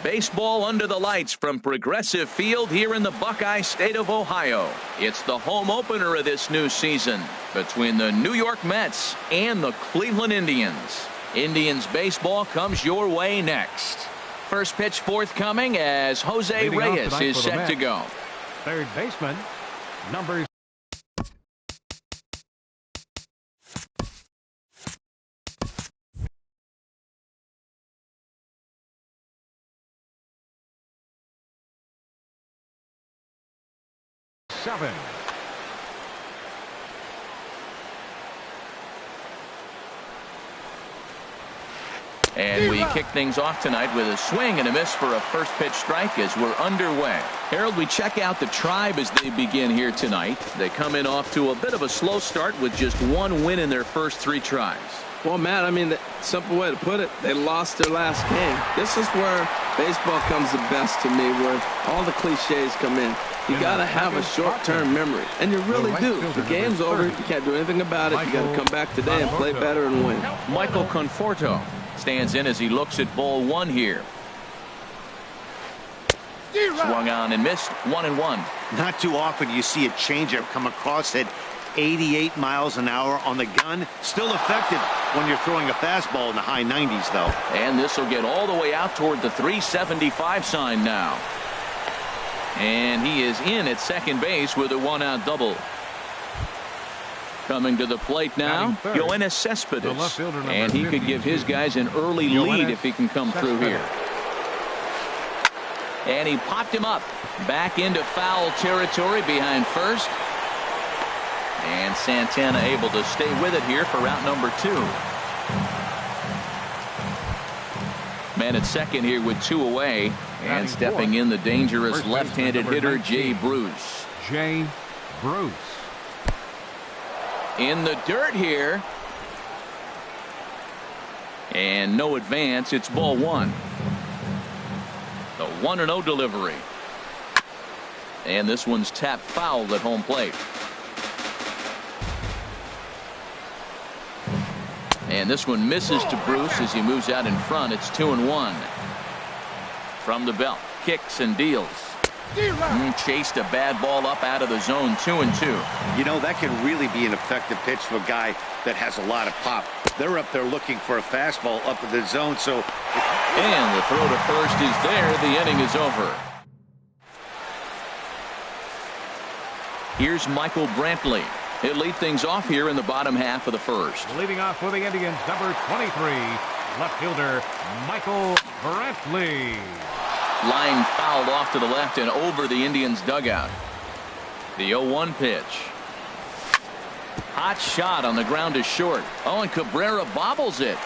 Baseball under the lights from Progressive Field here in the Buckeye State of Ohio. It's the home opener of this new season between the New York Mets and the Cleveland Indians. Indians baseball comes your way next. First pitch forthcoming as Jose Reyes is set to go. Third baseman, number 7. And we kick things off tonight with a swing and a miss for a first pitch strike as we're underway. Harold, we check out the Tribe as they begin here tonight. They come in off to a bit of a slow start with just one win in their first 3 tries. Well, Matt, I mean, the simple way to put it, they lost their last game. This is where baseball comes the best to me, where all the cliches come in. You got to have a short-term memory, and you really do. The game's over. You can't do anything about it. You got to come back today and play better and win. Michael Conforto stands in as he looks at ball 1 here. Swung on and missed. 1-1. Not too often you see a changeup come across at 88 miles an hour on the gun. Still effective when you're throwing a fastball in the high 90s, though. And this will get all the way out toward the 375 sign now. And he is in at second base with a 1-out double. Coming to the plate now, Yoenis Cespedes. And he could give his guys an early lead if he can come through here. And he popped him up. Back into foul territory behind first. And Santana able to stay with it here for route number 2. Man at second here with 2 away. And stepping in the dangerous left-handed hitter, Jay Bruce. Jay Bruce. In the dirt here. And no advance. It's ball 1. The 1-0 delivery. And this one's tapped foul at home plate. And this one misses to Bruce as he moves out in front. It's 2-1. From the belt, kicks and deals. Chased a bad ball up out of the zone. 2-2. You know, that can really be an effective pitch to a guy that has a lot of pop. They're up there looking for a fastball up in the zone. So, and the throw to first is there. The inning is over. Here's Michael Brantley. He'll lead things off here in the bottom half of the first. Leading off for the Indians, number 23, left fielder Michael Brantley. Line fouled off to the left and over the Indians dugout. The 0-1 pitch. Hot shot on the ground is short. Oh, and Cabrera bobbles it.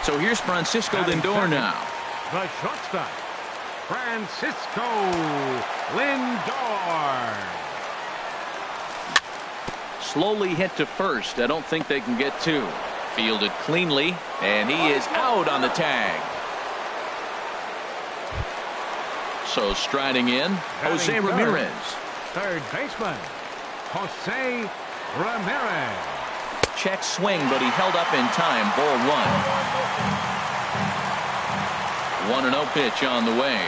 So here's Francisco Lindor now. The shortstop, Francisco Lindor. Slowly hit to first. I don't think they can get 2. Fielded cleanly, and he is out on the tag. So striding in, Jose Ramirez. Third baseman, Jose Ramirez. Check swing, but he held up in time. Ball 1. 1-0 pitch on the way.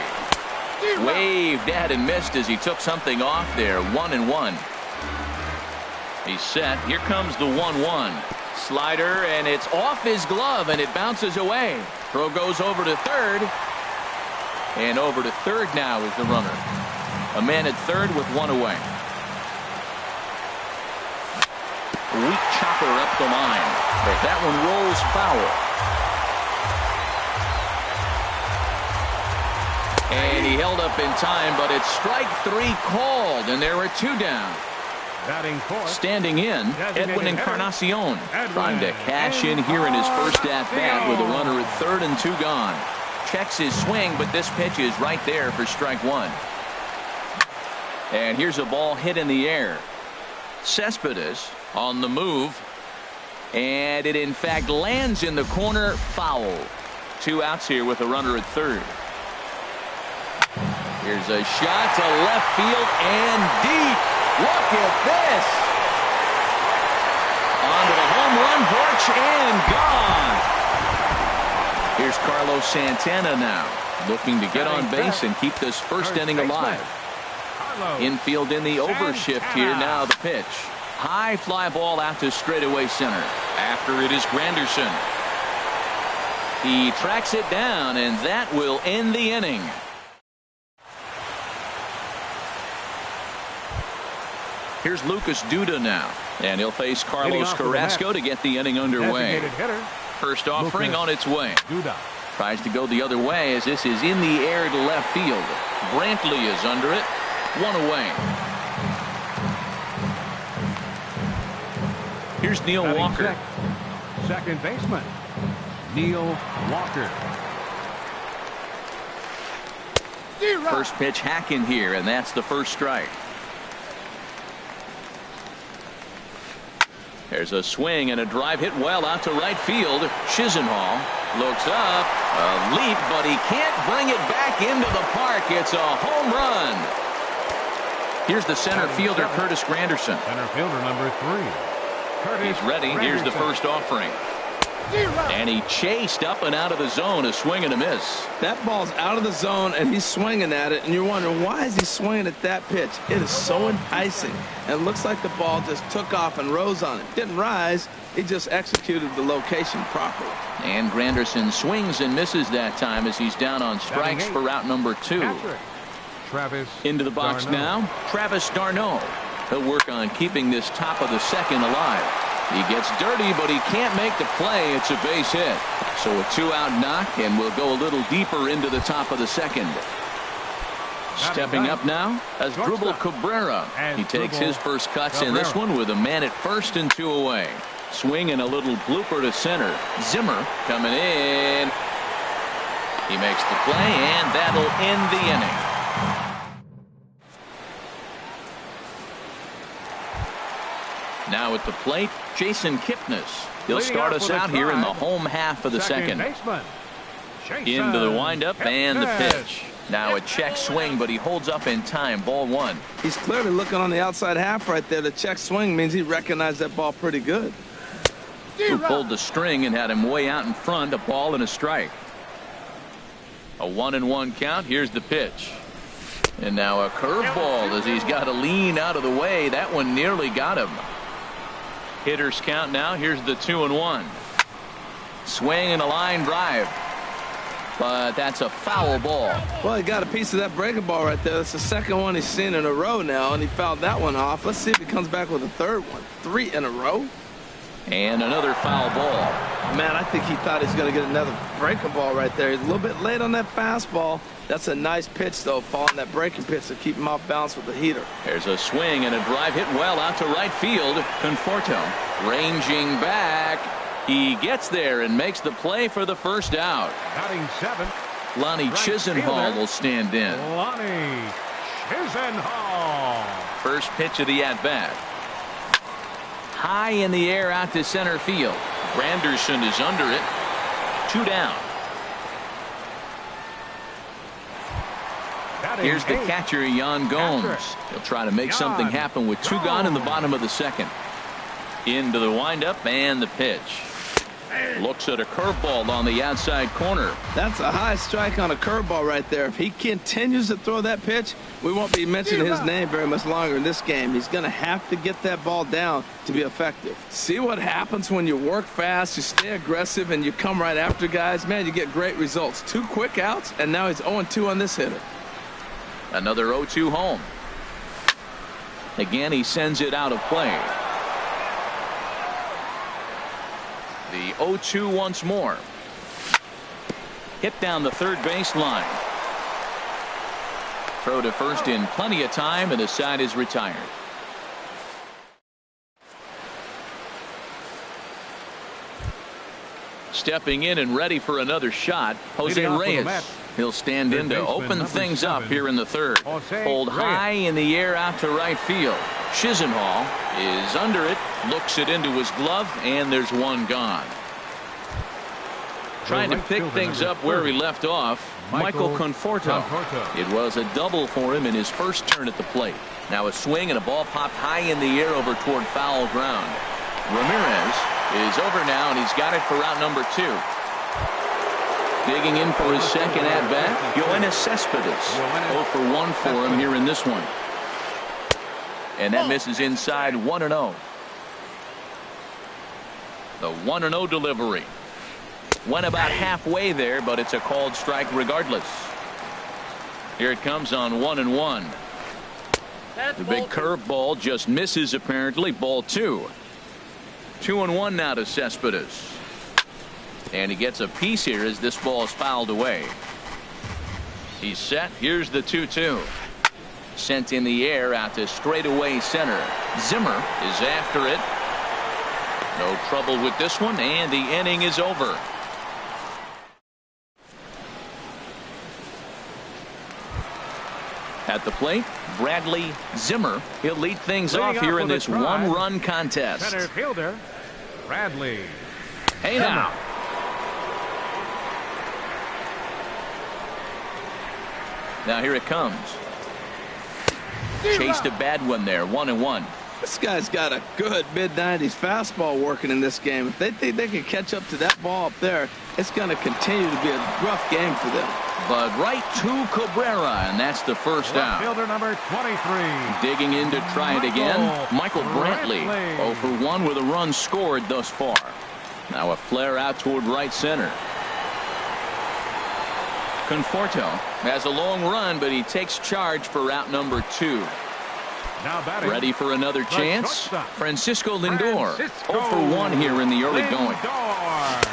Waved at and missed as he took something off there. 1-1. He's set. Here comes the 1-1. Slider, and it's off his glove, and it bounces away. Throw goes over to third. And over to third now is the runner. A man at third with 1 away. A weak chopper up the line. But that one rolls foul. And he held up in time, but it's strike 3 called, and there are 2 down. Batting fourth, standing in, Edwin Encarnacion, trying to cash in here in his first at-bat with a runner at third and 2 gone. Checks his swing, but this pitch is right there for strike 1. And here's a ball hit in the air. Cespedes on the move, and it in fact lands in the corner. Foul. 2 outs here with a runner at third. Here's a shot to left field and deep. Look at this. Onto the home front porch and gone. Here's Carlos Santana now, looking to get on base and keep this first inning alive. Infield in the overshift here. Now the pitch. High fly ball out to straightaway center. After it is Granderson. He tracks it down, and that will end the inning. Here's Lucas Duda now, and he'll face Carlos Carrasco to get the inning underway. First offering on its way. Tries to go the other way as this is in the air to left field. Brantley is under it. One away. Here's Neil Walker. Second baseman, Neil Walker. First pitch hacking here, and that's the first strike. There's a swing and a drive hit well out to right field. Chisenhall looks up, a leap, but he can't bring it back into the park. It's a home run. Here's the center fielder, Curtis Granderson. Center fielder number 3. He's ready. Here's the first offering. And he chased up and out of the zone. A swing and a miss. That ball's out of the zone, and he's swinging at it, and you're wondering, why is he swinging at that pitch? It is so enticing. And it looks like the ball just took off and rose on it. Didn't rise. He just executed the location properly. And Granderson swings and misses that time as he's down on strikes for route number 2. Travis into the box d'Arnaud. now. Travis d'Arnaud. He'll work on keeping this top of the second alive. He gets dirty, but he can't make the play. It's a base hit. So a 2-out knock, and we'll go a little deeper into the top of the second. Stepping up now as Dribble Cabrera. He takes his first cuts in this one with a man at first and 2 away. Swing and a little blooper to center. Zimmer coming in. He makes the play, and that'll end the inning. Now at the plate, Jason Kipnis. He'll start us out here in the home half of the second. Into the windup and the pitch. Now a check swing, but he holds up in time. Ball 1. He's clearly looking on the outside half right there. The check swing means he recognized that ball pretty good. Who pulled the string and had him way out in front. A ball and a strike. A 1-1 count. Here's the pitch. And now a curveball as he's got to lean out of the way. That one nearly got him. Hitters count now. Here's the 2-1. Swing and a line drive. But that's a foul ball. Well, he got a piece of that breaking ball right there. That's the second one he's seen in a row now, and he fouled that one off. Let's see if he comes back with a third one. 3 in a row. And another foul ball. Man, I think he thought he was going to get another breaking ball right there. He's a little bit late on that fastball. That's a nice pitch, though, following that breaking pitch to keep him off balance with the heater. There's a swing and a drive hit well out to right field. Conforto ranging back. He gets there and makes the play for the first out. Batting 7. Lonnie Chisenhall will stand in. Lonnie Chisenhall. First pitch of the at-bat. High in the air out to center field. Granderson is under it. 2 down. Here's the catcher, Yan Gomes. He'll try to make something happen with 2 gone in the bottom of the second. Into the windup and the pitch. Looks at a curveball on the outside corner. That's a high strike on a curveball right there. If he continues to throw that pitch, we won't be mentioning his name very much longer in this game. He's going to have to get that ball down to be effective. See what happens when you work fast, you stay aggressive, and you come right after guys. Man, you get great results. 2 quick outs, and now he's 0-2 on this hitter. Another 0-2 home. Again, he sends it out of play. The 0-2 once more. Hit down the third base line. Throw to first in plenty of time, and the side is retired. Stepping in and ready for another shot, Jose Reyes. He'll stand in to open things up here in the third. Hold high in the air out to right field. Chisenhall is under it, looks it into his glove, and there's 1 gone. Trying to pick things up where he left off, Michael Conforto. It was a double for him in his first turn at the plate. Now a swing and a ball popped high in the air over toward foul ground. Ramirez is over now, and he's got it for out number 2. Digging in for his second at-bat, Yoenis Cespedes. 0 for 1 for him here in this one. And that misses inside 1-0. The 1-0 delivery. Went about halfway there, but it's a called strike regardless. Here it comes on 1-1. The big curveball just misses apparently. Ball 2. 2-1 now to Cespedes. And he gets a piece here as this ball is fouled away. He's set. Here's the 2-2. Sent in the air out to straightaway center. Zimmer is after it. No trouble with this one, and the inning is over. At the plate, Bradley Zimmer. He'll lead things off here in this one-run contest. Center fielder, Bradley. Hey now. Now here it comes. Chased a bad one there. 1-1. This guy's got a good mid-90s fastball working in this game. If they think they can catch up to that ball up there, it's going to continue to be a rough game for them. But right to Cabrera, and that's the first out. Fielder number 23. Digging in to try it again. Michael Brantley. 0 for 1 with a run scored thus far. Now a flare out toward right center. Conforto has a long run, but he takes charge for out number 2. Now batting. Ready for another chance. Francisco Lindor. 0 for 1 here in the early going.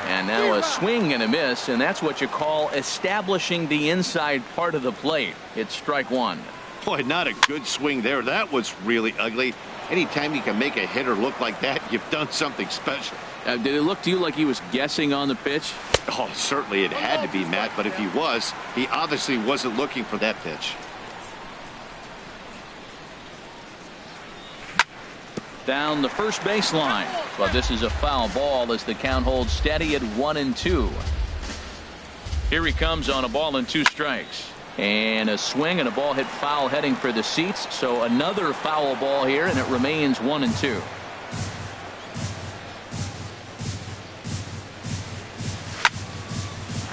And now a swing and a miss, and that's what you call establishing the inside part of the plate. It's strike 1. Boy, not a good swing there. That was really ugly. Anytime you can make a hitter look like that, you've done something special. Did it look to you like he was guessing on the pitch? Oh, certainly it had to be, Matt, but if he was, he obviously wasn't looking for that pitch. Down the first baseline, but this is a foul ball as the count holds steady at 1-2. Here he comes on a ball and 2 strikes, and a swing and a ball hit foul heading for the seats. So another foul ball here, and it remains 1-2.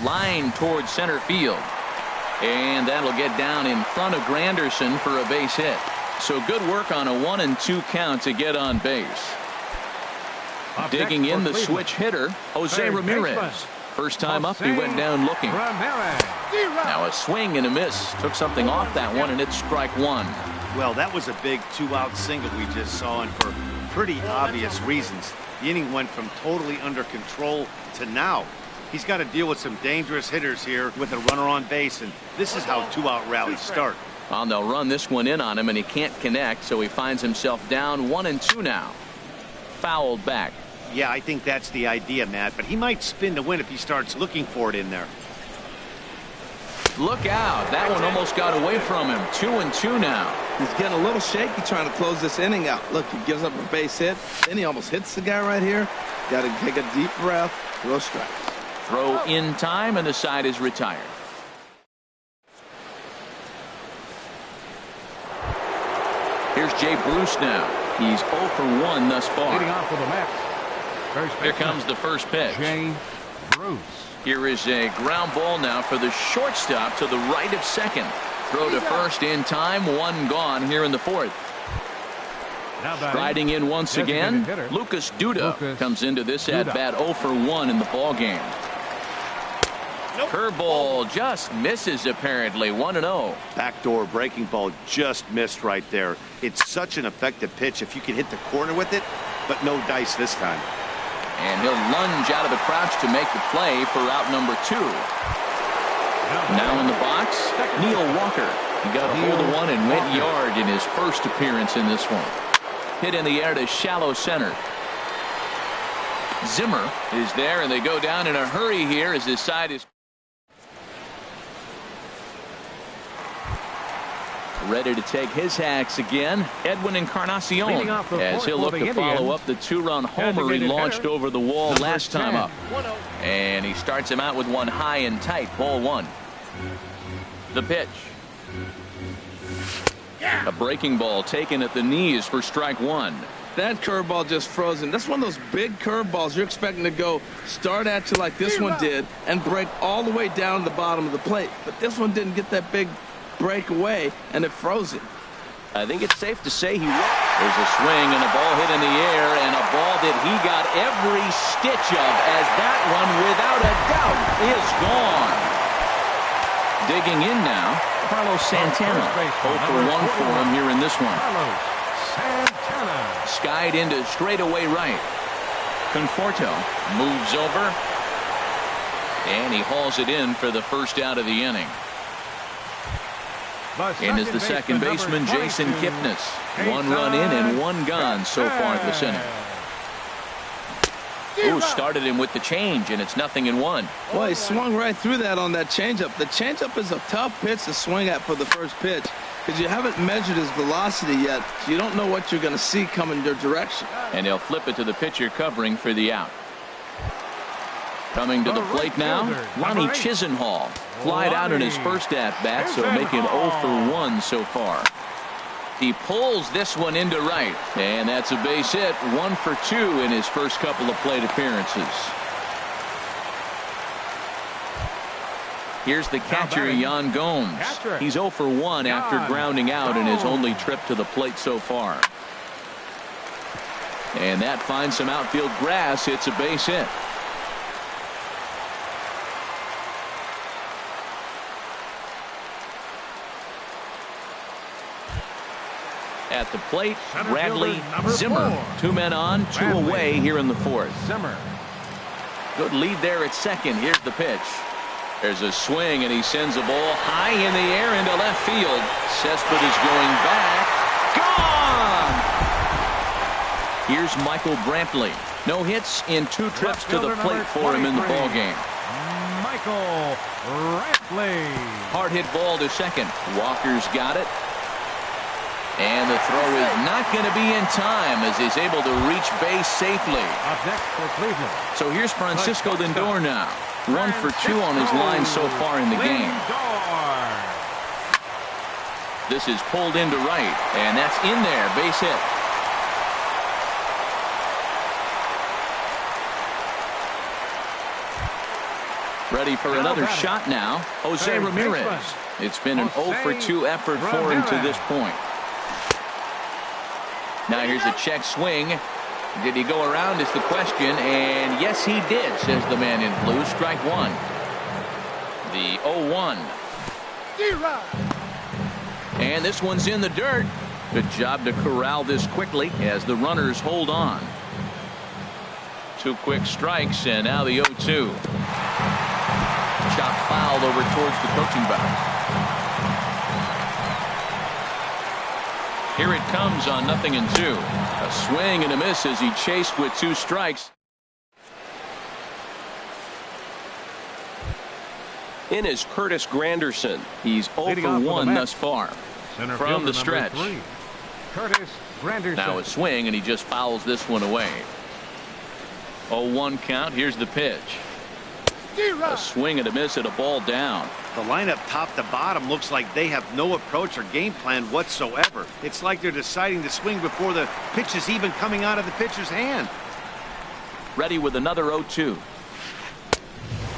Line towards center field, and that'll get down in front of Granderson for a base hit. So good work on a 1-2 count to get on base. Digging in the switch hitter, Jose Ramirez. First time up, he went down looking. Now a swing and a miss. Took something off that one, and it's strike 1. Well, that was a big 2-out single we just saw, and for pretty obvious reasons. The inning went from totally under control to now. He's got to deal with some dangerous hitters here with a runner on base, and this is how 2-out rallies start. Well, they'll run this one in on him, and he can't connect, so he finds himself down 1-2 now. Fouled back. Yeah, I think that's the idea, Matt, but he might spin to win if he starts looking for it in there. Look out. That one almost got away from him. 2-2 now. He's getting a little shaky trying to close this inning out. Look, he gives up a base hit, then he almost hits the guy right here. Got to take a deep breath, throw strikes. Throw in time, and the side is retired. Here's Jay Bruce now. He's 0 for 1 thus far. Leading off for the Mets. Here comes the first pitch. Jay Bruce. Here is a ground ball now for the shortstop to the right of second. Throw to first in time. 1 gone here in the 4th. Riding in once again, Lucas Duda comes into this at-bat 0 for 1 in the ball game. Curveball just misses apparently. 1-0. Backdoor breaking ball just missed right there. It's such an effective pitch if you can hit the corner with it, but no dice this time. And he'll lunge out of the crouch to make the play for out number 2. Now in the box, Neil Walker. He got a hold of one and went yard in his first appearance in this one. Hit in the air to shallow center. Zimmer is there, and they go down in a hurry here as his side is ready to take his hacks again. Edwin Encarnacion, as he'll look to follow up the 2-run homer he launched over the wall last time up. And he starts him out with one high and tight. Ball 1. The pitch. A breaking ball taken at the knees for strike 1. That curveball just froze him. That's one of those big curveballs you're expecting to go start at you like this one did and break all the way down to the bottom of the plate. But this one didn't get that big break away, and it froze him. I think it's safe to say there's a swing and a ball hit in the air, and a ball that he got every stitch of, as that one, without a doubt, is gone. Digging in now, Carlos Santana. 0 for 1 for him here in this one. Carlos Santana. Skied into straightaway right. Conforto moves over, and he hauls it in for the first out of the inning. In is the second baseman, Jason Kipnis. 1 run in and 1 gone so far this inning. Ooh, started him with the change, and it's 0-1. Well, he swung right through that on that changeup. The changeup is a tough pitch to swing at for the first pitch because you haven't measured his velocity yet, so you don't know what you're going to see coming your direction. And he'll flip it to the pitcher covering for the out. Coming to the plate now, Ronnie Chisenhall. Flied out in his first at-bat, so making 0 for 1 so far. He pulls this one into right, and that's a base hit. 1 for 2 in his first couple of plate appearances. Here's the catcher, Yan Gomes. He's 0 for 1 after grounding out in his only trip to the plate so far. And that finds some outfield grass. It's a base hit. At the plate, Bradley Zimmer. 2 men on, 2 away here in the 4th. Zimmer. Good lead there at second. Here's the pitch. There's a swing, and he sends a ball high in the air into left field. Cespedes is going back. Gone! Here's Michael Brantley. No hits in 2 trips to the plate for him in the ballgame. Michael Brantley. Hard hit ball to second. Walker's got it. And the throw is not going to be in time as he's able to reach base safely. Up next for Cleveland. So here's Francisco Lindor now. 1 for 2 on his line so far in the game. This is pulled into right, and that's in there. Base hit. Ready for another shot now. Jose Ramirez. It's been an 0 for 2 effort for him to this point. Now here's a check swing. Did he go around is the question, and yes he did, says the man in blue. Strike 1. The 0-1. And this one's in the dirt. Good job to corral this quickly as the runners hold on. 2 quick strikes, and now the 0-2. Chop fouled over towards the coaching box. Here it comes on 0-2. A swing and a miss as he chased with 2 strikes. In is Curtis Granderson. He's 0 for 1 thus far. From the stretch. Curtis Granderson. Now a swing, and he just fouls this one away. 0-1 count. Here's the pitch. A swing and a miss, and a ball down. The lineup top to bottom looks like they have no approach or game plan whatsoever. It's like they're deciding to swing before the pitch is even coming out of the pitcher's hand. Ready with another 0-2.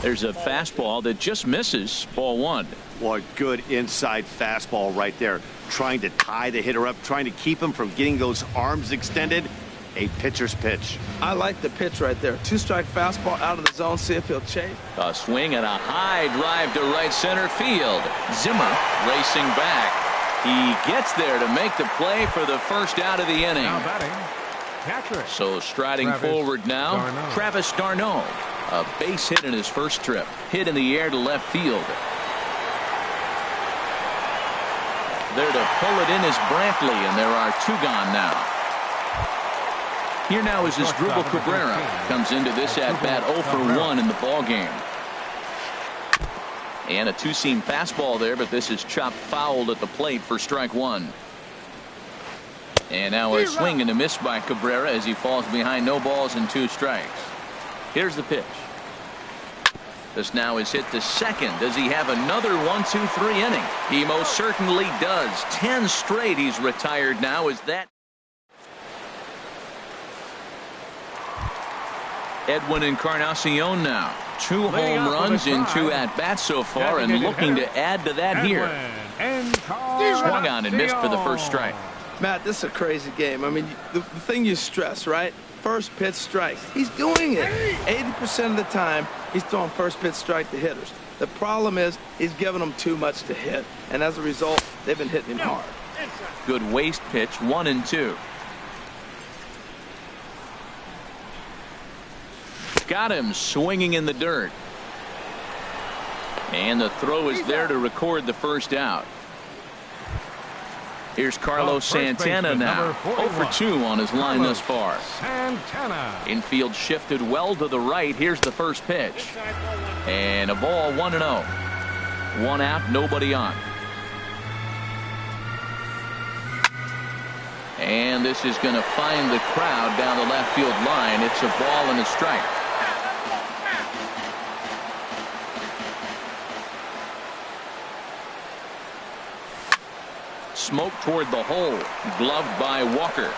There's a fastball that just misses. Ball 1. What good inside fastball right there. Trying to tie the hitter up, trying to keep him from getting those arms extended. A pitcher's pitch. I like the pitch right there. 2-strike fastball out of the zone. See if he'll chase. A swing and a high drive to right center field. Zimmer racing back. He gets there to make the play for the first out of the inning. Now batting, catcher. So striding forward now, Travis d'Arnaud. A base hit in his first trip. Hit in the air to left field. There to pull it in is Brantley, and there are 2 gone now. Here now is Asdrubal Cabrera. Comes into this at-bat 0 for 1 in the ballgame. And a 2-seam fastball there, but this is chopped fouled at the plate for strike 1. And now a swing and a miss by Cabrera as he falls behind no balls and 2 strikes. Here's the pitch. This now is hit to second. Does he have another 1-2-3 inning? He most certainly does. 10 straight he's retired now. Is that Edwin Encarnacion now. 2 home runs in 2 at-bats so far, and looking to add to that here. Swung on and missed for the first strike. Matt, this is a crazy game. I mean, the thing you stress, right? First pitch strikes. He's doing it. 80% of the time, he's throwing first pitch strike to hitters. The problem is he's giving them too much to hit, and as a result, they've been hitting him hard. Good waste pitch, 1-2. Got him swinging in the dirt. And the throw is there to record the first out. Here's Carlos Santana now. 0 for 2 on his line thus far. Santana. Infield shifted well to the right. Here's the first pitch. And a ball, 1-0. 1 out, nobody on. And this is going to find the crowd down the left field line. It's a ball and a strike. Smoke toward the hole. Gloved by Walker.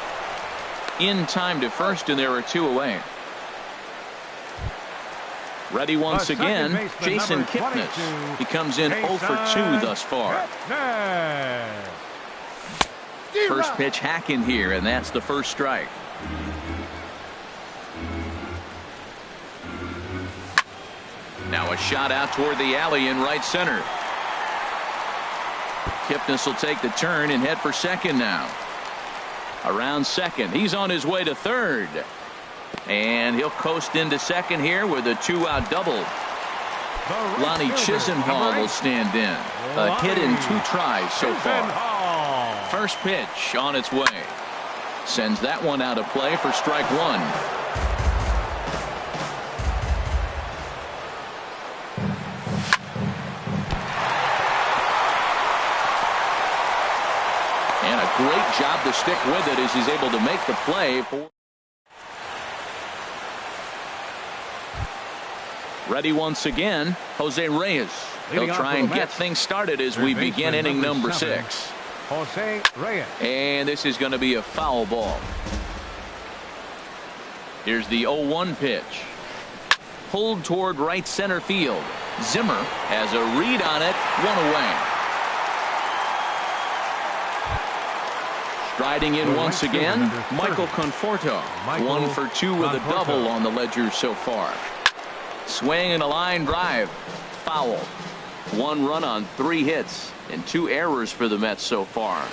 In time to first, and there are 2 away. Ready once again, Jason Kipnis. He comes in 0 for 2 thus far. First pitch hack in here, and that's the first strike. Now a shot out toward the alley in right center. Kipnis will take the turn and head for second now. Around second. He's on his way to third. And he'll coast into second here with a 2-out double. Lonnie Chisenhall will stand in. A hit in 2 tries so far. First pitch on its way. Sends that one out of play for strike 1. Great job to stick with it as he's able to make the play. Ready once again, Jose Reyes. He'll try and get things started as we begin inning number 6. Jose Reyes. And this is going to be a foul ball. Here's the 0-1 pitch. Pulled toward right center field. Zimmer has a read on it. 1 away. Striding in once again, Michael Conforto. 1 for 2 with a double on the ledger so far. Swing and a line drive. Foul. 1 run on 3 hits and 2 errors for the Mets so far.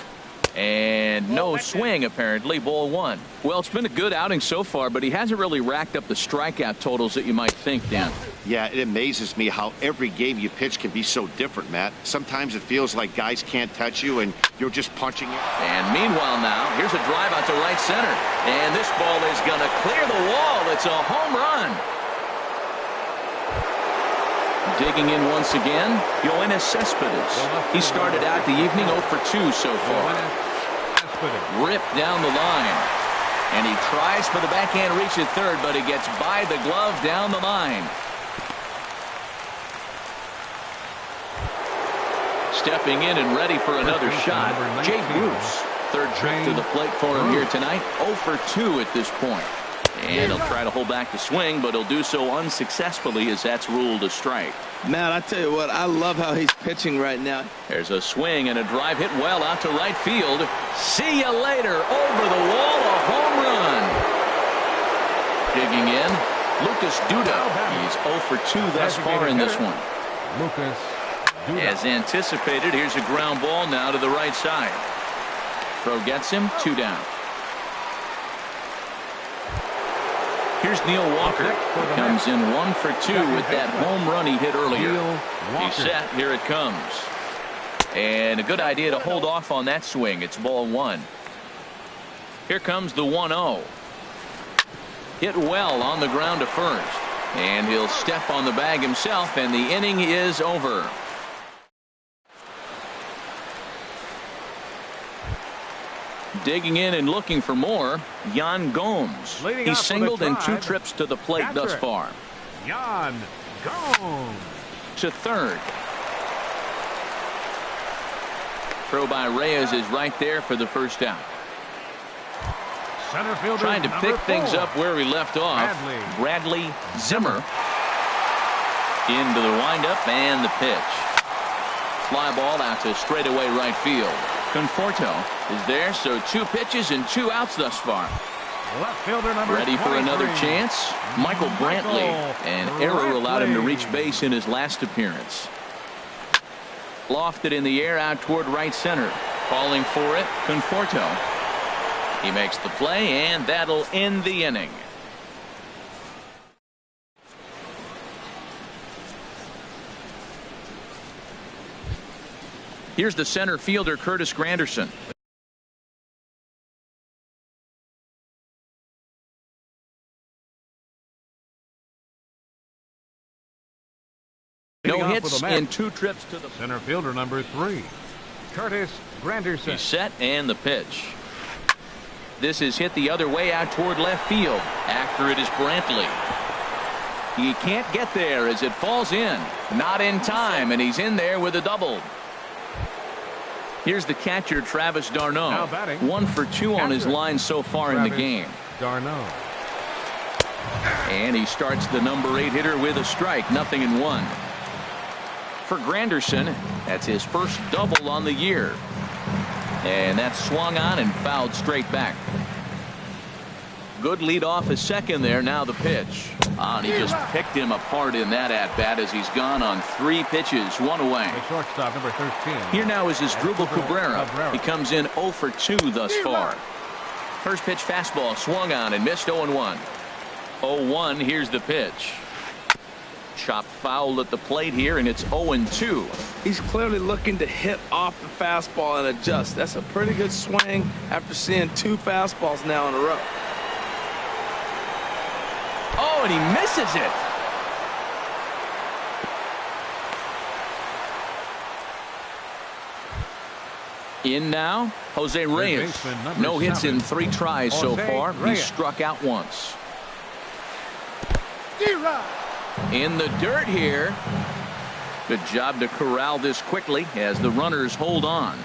And no swing, apparently. Ball 1. Well, it's been a good outing so far, but he hasn't really racked up the strikeout totals that you might think, Dan. Yeah, it amazes me how every game you pitch can be so different, Matt. Sometimes it feels like guys can't touch you and you're just punching it. And meanwhile now, here's a drive out to right center. And this ball is going to clear the wall. It's a home run. Digging in once again, Yoenis Cespedes. He started out the evening 0 for 2 so far. Ripped down the line. And he tries for the backhand reach at third, but he gets by the glove down the line. Stepping in and ready for another shot, Jay Bruce. Third trip to the plate for him here tonight. 0 for 2 at this point. And he'll try to hold back the swing, but he'll do so unsuccessfully as that's ruled a strike. Matt, I tell you what, I love how he's pitching right now. There's a swing and a drive hit well out to right field. See you later. Over the wall, a home run. Digging in, Lucas Duda. He's 0 for 2 thus far in this one. Lucas Duda. As anticipated, here's a ground ball now to the right side. Throw gets him, 2 down. Here's Neil Walker. He comes in 1 for 2 with that home run he hit earlier. He's set. Here it comes. And a good idea to hold off on that swing. It's ball 1. Here comes the 1-0. Hit well on the ground to first. And he'll step on the bag himself, and the inning is over. Digging in and looking for more, Yan Gomes. He's singled in 2 trips to the plate thus far. Yan Gomes. To third. Throw by Reyes is right there for the first out. Center fielder Trying to pick things up where we left off. Bradley Zimmer. Into the windup and the pitch. Fly ball out to straightaway right field. Conforto is there, so 2 pitches and 2 outs thus far. Left fielder number Ready for another chance. Michael Brantley. An error allowed him to reach base in his last appearance. Lofted in the air out toward right center. Calling for it, Conforto. He makes the play, and that'll end the inning. Here's the center fielder, Curtis Granderson. No hits in 2 trips to the center fielder number 3, Curtis Granderson. He's set and the pitch. This is hit the other way out toward left field. After it is Brantley. He can't get there as it falls in. Not in time, and he's in there with a double. Here's the catcher, Travis d'Arnaud. 1 for 2 on his line so far in the game. d'Arnaud. And he starts the number 8 hitter with a strike. 0-1. For Granderson, that's his first double on the year. And that's swung on and fouled straight back. Good lead off his second there. Now the pitch. And he just picked him apart in that at-bat as he's gone on 3 pitches, 1 away. The shortstop, number 13. Here now is Asdrubal Cabrera. He comes in 0 for 2 thus far. First pitch fastball swung on and missed. 0-1. 0-1. Here's the pitch. Chopped foul at the plate here, and it's 0-2. He's clearly looking to hit off the fastball and adjust. That's a pretty good swing after seeing 2 fastballs now in a row. Oh, and he misses it. In now, Jose Reyes. No hits in 3 tries so far. He struck out once. In the dirt here. Good job to corral this quickly as the runners hold on.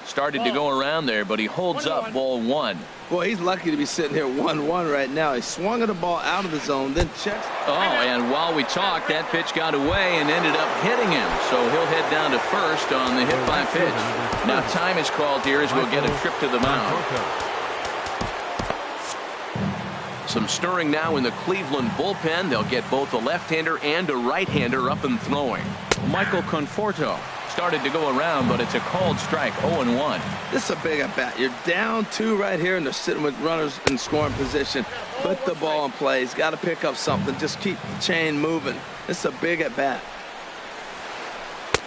Started to go around there, but he holds up. Ball 1. Boy, he's lucky to be sitting here 1-1 right now. He swung at the ball out of the zone, then checks. Oh, and while we talk, that pitch got away and ended up hitting him. So he'll head down to first on the hit by pitch. Now time is called here as we'll get a trip to the mound. Some stirring now in the Cleveland bullpen. They'll get both a left-hander and a right-hander up and throwing. Michael Conforto started to go around, but it's a called strike. 0-1. This is a big at-bat. You're down 2 right here, and they're sitting with runners in scoring position. Put the ball in play. He's got to pick up something. Just keep the chain moving. This is a big at-bat.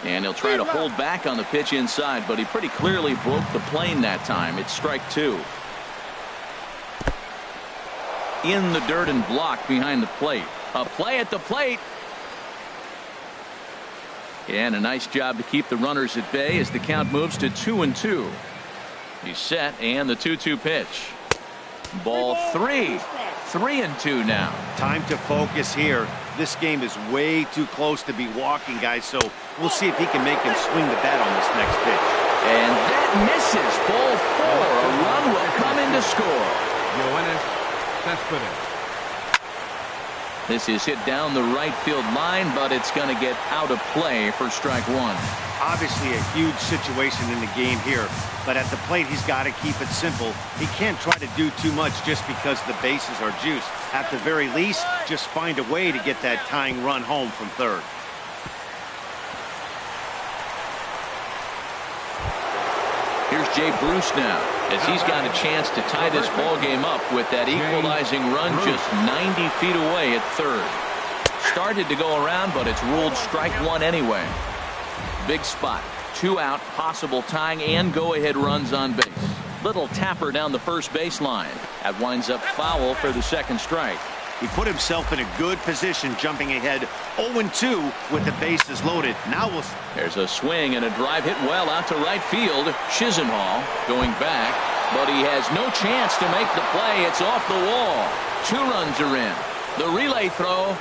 And he'll try to hold back on the pitch inside, but he pretty clearly broke the plane that time. It's strike 2. In the dirt and blocked behind the plate. A play at the plate. And a nice job to keep the runners at bay as the count moves to 2-2. He's set, and the 2-2 pitch. Ball 3. 3-2 now. Time to focus here. This game is way too close to be walking, guys, so we'll see if he can make him swing the bat on this next pitch. And that misses. Ball 4. A run will come in to score. This is hit down the right field line, but it's going to get out of play for strike 1. Obviously a huge situation in the game here, but at the plate he's got to keep it simple. He can't try to do too much just because the bases are juiced. At the very least, just find a way to get that tying run home from third. Here's Jay Bruce now, as he's got a chance to tie this ball game up with that equalizing run just 90 feet away at third. Started to go around, but it's ruled strike 1 anyway. Big spot. 2 out, possible tying and go-ahead runs on base. Little tapper down the first baseline. That winds up foul for the second strike. He put himself in a good position, jumping ahead 0-2 with the bases loaded. Now we'll... There's a swing and a drive hit well out to right field. Chisenhall going back, but he has no chance to make the play. It's off the wall. 2 runs are in. The relay throw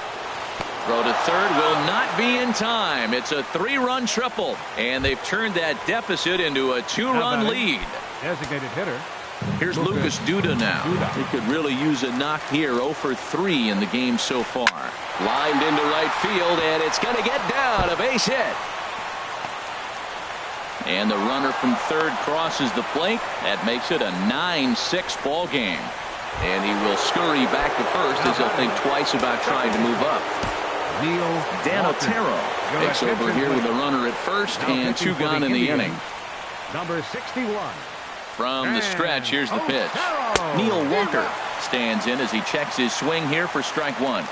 to third will not be in time. It's a 3-run triple, and they've turned that deficit into a 2-run lead. Designated hitter. Here's Lucas Duda now. He could really use a knock here. 0 for 3 in the game so far. Lined into right field, and it's going to get down. A base hit. And the runner from third crosses the plate. That makes it a 9-6 ball game. And he will scurry back to first as he'll think twice about trying to move up. Dan Otero takes over here with a runner at first and 2 gone in the inning. Number 61. From the stretch, here's the pitch. Neil Walker stands in as he checks his swing here for strike 1.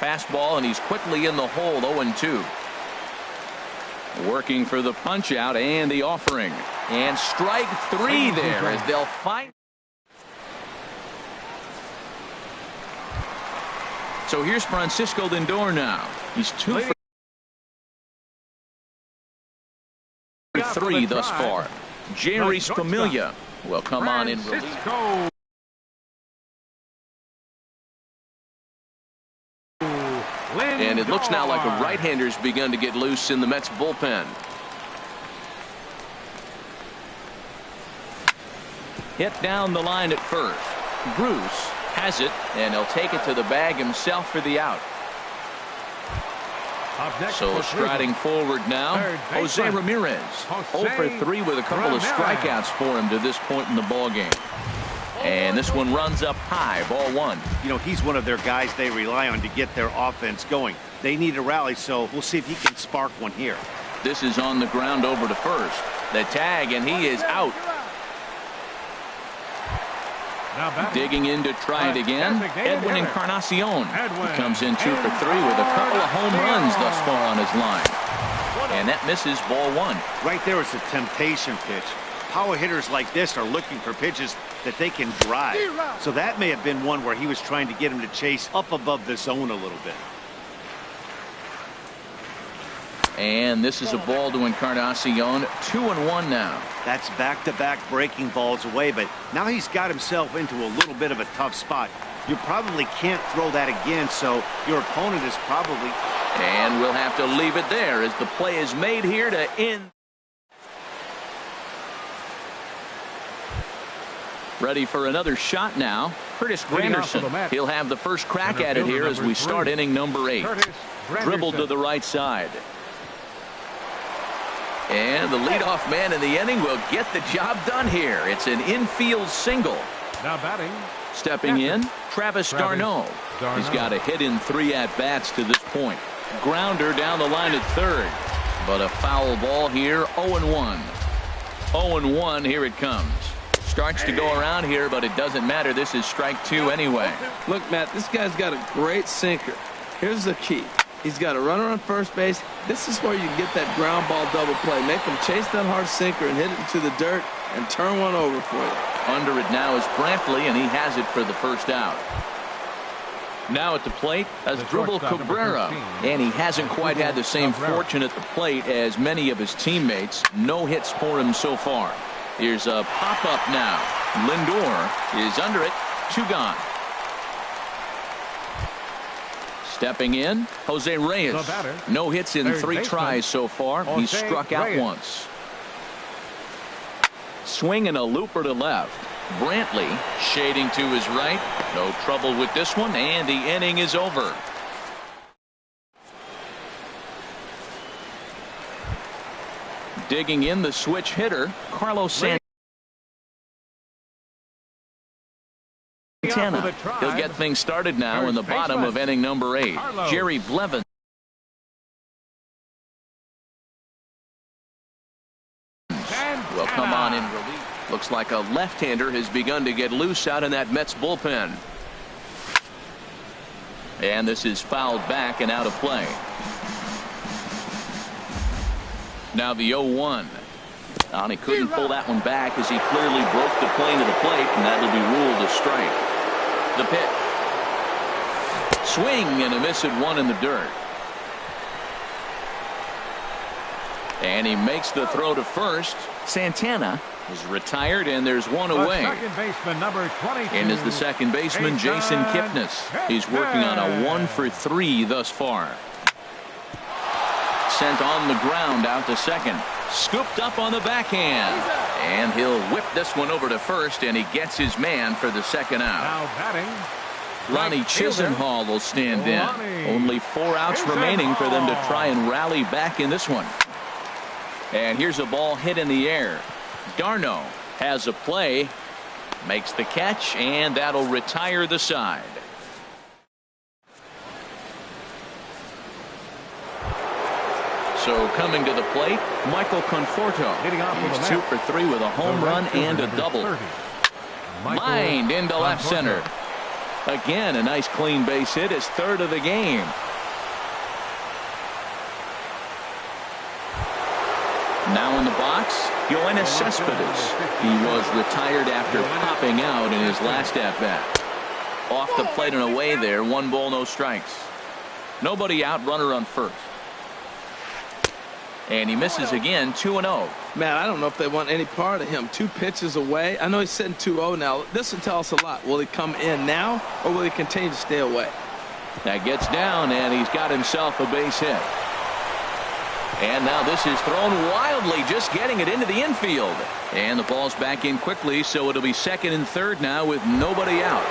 Fastball, and he's quickly in the hole. 0-2. Working for the punch out and the offering. And strike 3 there as they'll fight. So here's Francisco Lindor now. He's 2 for 3 thus far. Jerry Familia will come on in relief. And it looks now like a right-hander's begun to get loose in the Mets bullpen. Hit down the line at first. Bruce has it, and he'll take it to the bag himself for the out. So striding forward now, Jose Ramirez. 0 for 3 with a couple of strikeouts for him to this point in the ballgame. And this one runs up high, ball 1. You know, he's one of their guys they rely on to get their offense going. They need a rally, so we'll see if he can spark one here. This is on the ground over to first. The tag, and he is out. Digging in to try it again, Edwin Encarnacion. He comes in 2 for 3 with a couple of home runs thus far on his line. And that misses, ball 1. Right there is a temptation pitch. Power hitters like this are looking for pitches that they can drive. So that may have been one where he was trying to get him to chase up above the zone a little bit. And this is a ball to Encarnacion. 2-1 now. That's back-to-back breaking balls away, but now he's got himself into a little bit of a tough spot. You probably can't throw that again, so your opponent is probably... And we'll have to leave it there as the play is made here to end. Ready for another shot now. Curtis Granderson. He'll have the first crack at it here as we start inning number 8. Dribbled to the right side. And the leadoff man in the inning will get the job done here. It's an infield single. Now batting. Stepping in, Travis d'Arnaud. He's got a hit in 3 at-bats to this point. Grounder down the line at third. But a foul ball here, 0-1. 0-1, here it comes. Starts to go around here, but it doesn't matter. This is strike 2 anyway. Look, Matt, this guy's got a great sinker. Here's the key. He's got a runner on first base. This is where you get that ground ball double play. Make him chase that hard sinker and hit it into the dirt and turn one over for you. Under it now is Brantley, and he has it for the first out. Now at the plate, Asdrubal Cabrera. And he hasn't quite had the same fortune at the plate as many of his teammates. No hits for him so far. Here's a pop-up now. Lindor is under it. 2 gone. Stepping in, Jose Reyes. No hits in 3 tries so far. He's struck out once. Swinging a looper to left. Brantley shading to his right. No trouble with this one, and the inning is over. Digging in the switch hitter, Carlos Santana. He'll get things started now in the bottom of inning number 8. Jerry Blevins will come on in relief. Looks like a left-hander has begun to get loose out in that Mets bullpen. And this is fouled back and out of play. Now the 0-1. And he couldn't pull that one back as he clearly broke the plane of the plate, and that'll be ruled a strike. The pitch. Swing and a miss at 1 in the dirt. And he makes the throw to first. Santana is retired, and there's 1 away. Second baseman, number 22. And is the second baseman, Jason Kipnis. He's working on a 1 for 3 thus far. Sent on the ground out to second. Scooped up on the backhand. And he'll whip this one over to first, and he gets his man for the second out. Now batting, Lonnie Chisenhall will stand in. Only 4 outs remaining for them to try and rally back in this one. And here's a ball hit in the air. Darno has a play, makes the catch, and that'll retire the side. So coming to the plate, Michael Conforto. He's 2 for 3 with a home run and a double. Lined into left center. Again, a nice clean base hit, his 3rd of the game. Now in the box, Yoenis Cespedes. He was retired after popping out in his last at-bat. Off the plate and away there, 1 ball, no strikes. Nobody out, runner on first. And he misses again, 2-0. Man, I don't know if they want any part of him. 2 pitches away. I know he's sitting 2-0 now. This will tell us a lot. Will he come in now, or will he continue to stay away? That gets down, and he's got himself a base hit. And now this is thrown wildly, just getting it into the infield. And the ball's back in quickly, so it'll be 2nd and 3rd now with nobody out.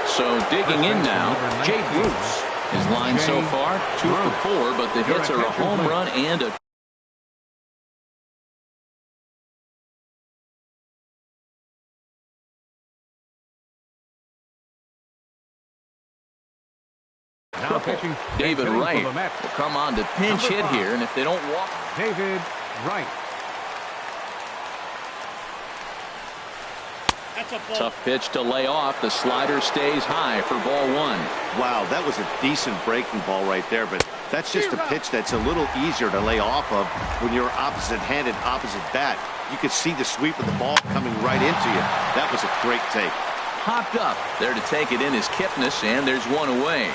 So digging in now, Jay Bruce. His line so far, 2 for 4, but the hits are a home run and a... Now pitching David Wright will come on to pinch hit here, and if they don't walk... David Wright. Tough pitch to lay off. The slider stays high for ball 1. Wow, that was a decent breaking ball right there, but that's just a pitch that's a little easier to lay off of when you're opposite-handed, opposite bat. You could see the sweep of the ball coming right into you. That was a great take. Popped up. There to take it in is Kipnis, and there's 1 away.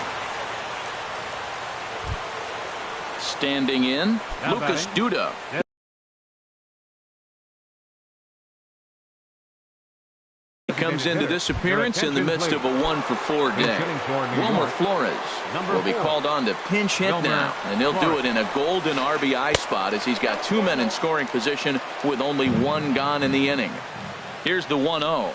Standing in, Lucas Duda. Comes into this appearance in the midst of a 1 for 4 day. Wilmer Flores will be called on to pinch hit now, and he'll do it in a golden RBI spot as he's got 2 men in scoring position with only 1 gone in the inning. Here's the 1-0.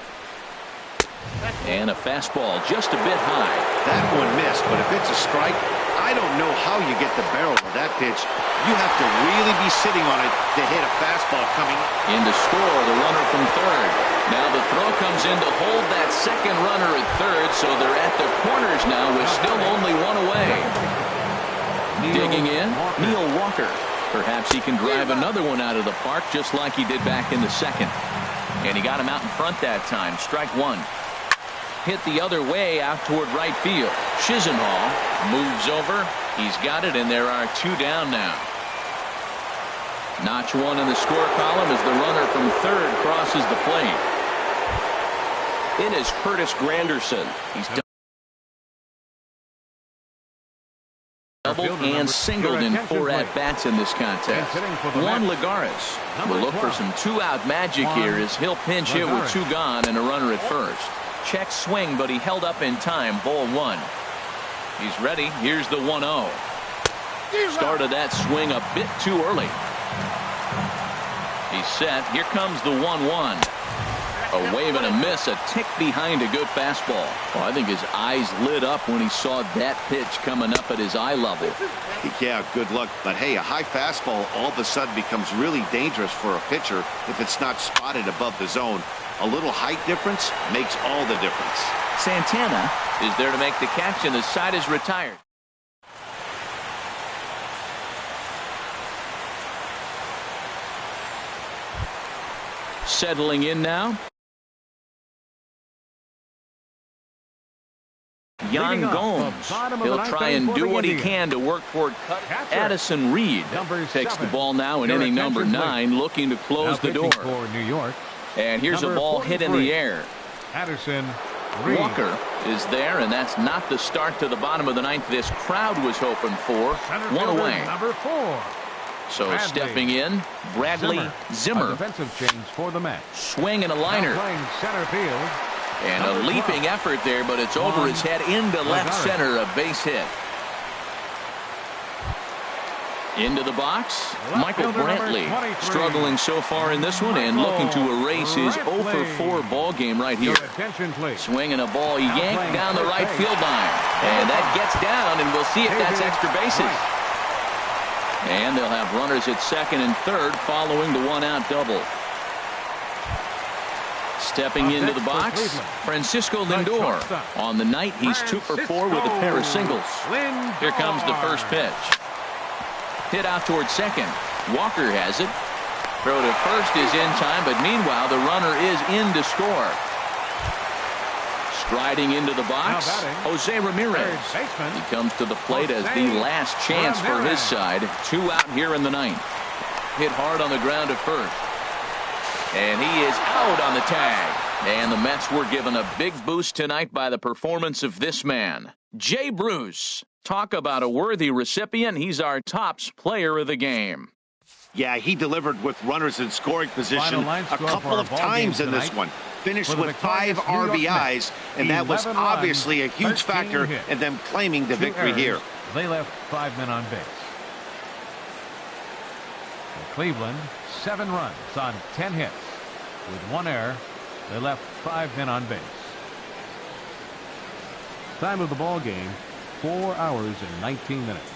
And a fastball just a bit high. That one missed, but if it's a strike, I don't know how you get the barrel of that pitch. You have to really be sitting on it to hit a fastball coming in to score the runner from 3rd. Now the throw comes in to hold that 2nd runner at 3rd, so they're at the corners now with still only 1 away. Digging in, Neil Walker. Perhaps he can drive another one out of the park just like he did back in the 2nd. And he got him out in front that time. Strike 1. Hit the other way out toward right field. Chisenhall moves over. He's got it, and there are 2 down now. Notch 1 in the score column as the runner from 3rd crosses the plate. In is Curtis Granderson. He's doubled and singled in 4 at-bats in this contest. Juan Lagares will look for some 2-out magic here as he'll pinch hit with 2 gone and a runner at first. Check swing, but he held up in time. Ball 1. He's ready. Here's the 1-0. Started that swing a bit too early. He's set. Here comes the 1-1. A wave and a miss, a tick behind a good fastball. Well, I think his eyes lit up when he saw that pitch coming up at his eye level. Yeah, good luck. But hey, a high fastball all of a sudden becomes really dangerous for a pitcher if it's not spotted above the zone. A little height difference makes all the difference. Santana is there to make the catch, and the side is retired. Settling in now. Yan Gomes. He'll try and do what he can to work toward cut. Addison Reed takes the ball now in inning number 9, looking to close the door. And here's a ball hit in the air. Addison Reed. Walker is there, and that's not the start to the bottom of the 9th this crowd was hoping for. 1 away. Number 4. So stepping in, Bradley Zimmer. Defensive change for the match. Swing and a liner. Playing center field. And a leaping effort there, but it's over his head into left center, a base hit. Into the box, Left Michael fielder number Brantley 23. struggling so far in this one and looking to erase his 0 for 4 ball game right here. Your attention, please. Swinging a ball Now yanked playing down the first right base. field line. And that gets down, and we'll see if that's extra bases. And they'll have runners at second and third following the one-out double. Stepping into the box, Francisco Lindor. On the night, he's 2 for 4 with a pair of singles. Here comes the first pitch. Hit out towards second. Walker has it. Throw to first is in time, but meanwhile, the runner is in to score. Striding into the box, Jose Ramirez. He comes to the plate as the last chance for his side. 2 out here in the ninth. Hit hard on the ground at first. And he is out on the tag. And the Mets were given a big boost tonight by the performance of this man, Jay Bruce. Talk about a worthy recipient. He's our tops player of the game. Yeah, he delivered with runners in scoring position a couple of times in this one. Finished with 5 RBIs, and that was obviously a huge factor in them claiming the victory here. They left 5 men on base. For Cleveland, 7 runs on 10 hits. With 1 error, they left 5 men on base. Time of the ball game, 4 hours and 19 minutes.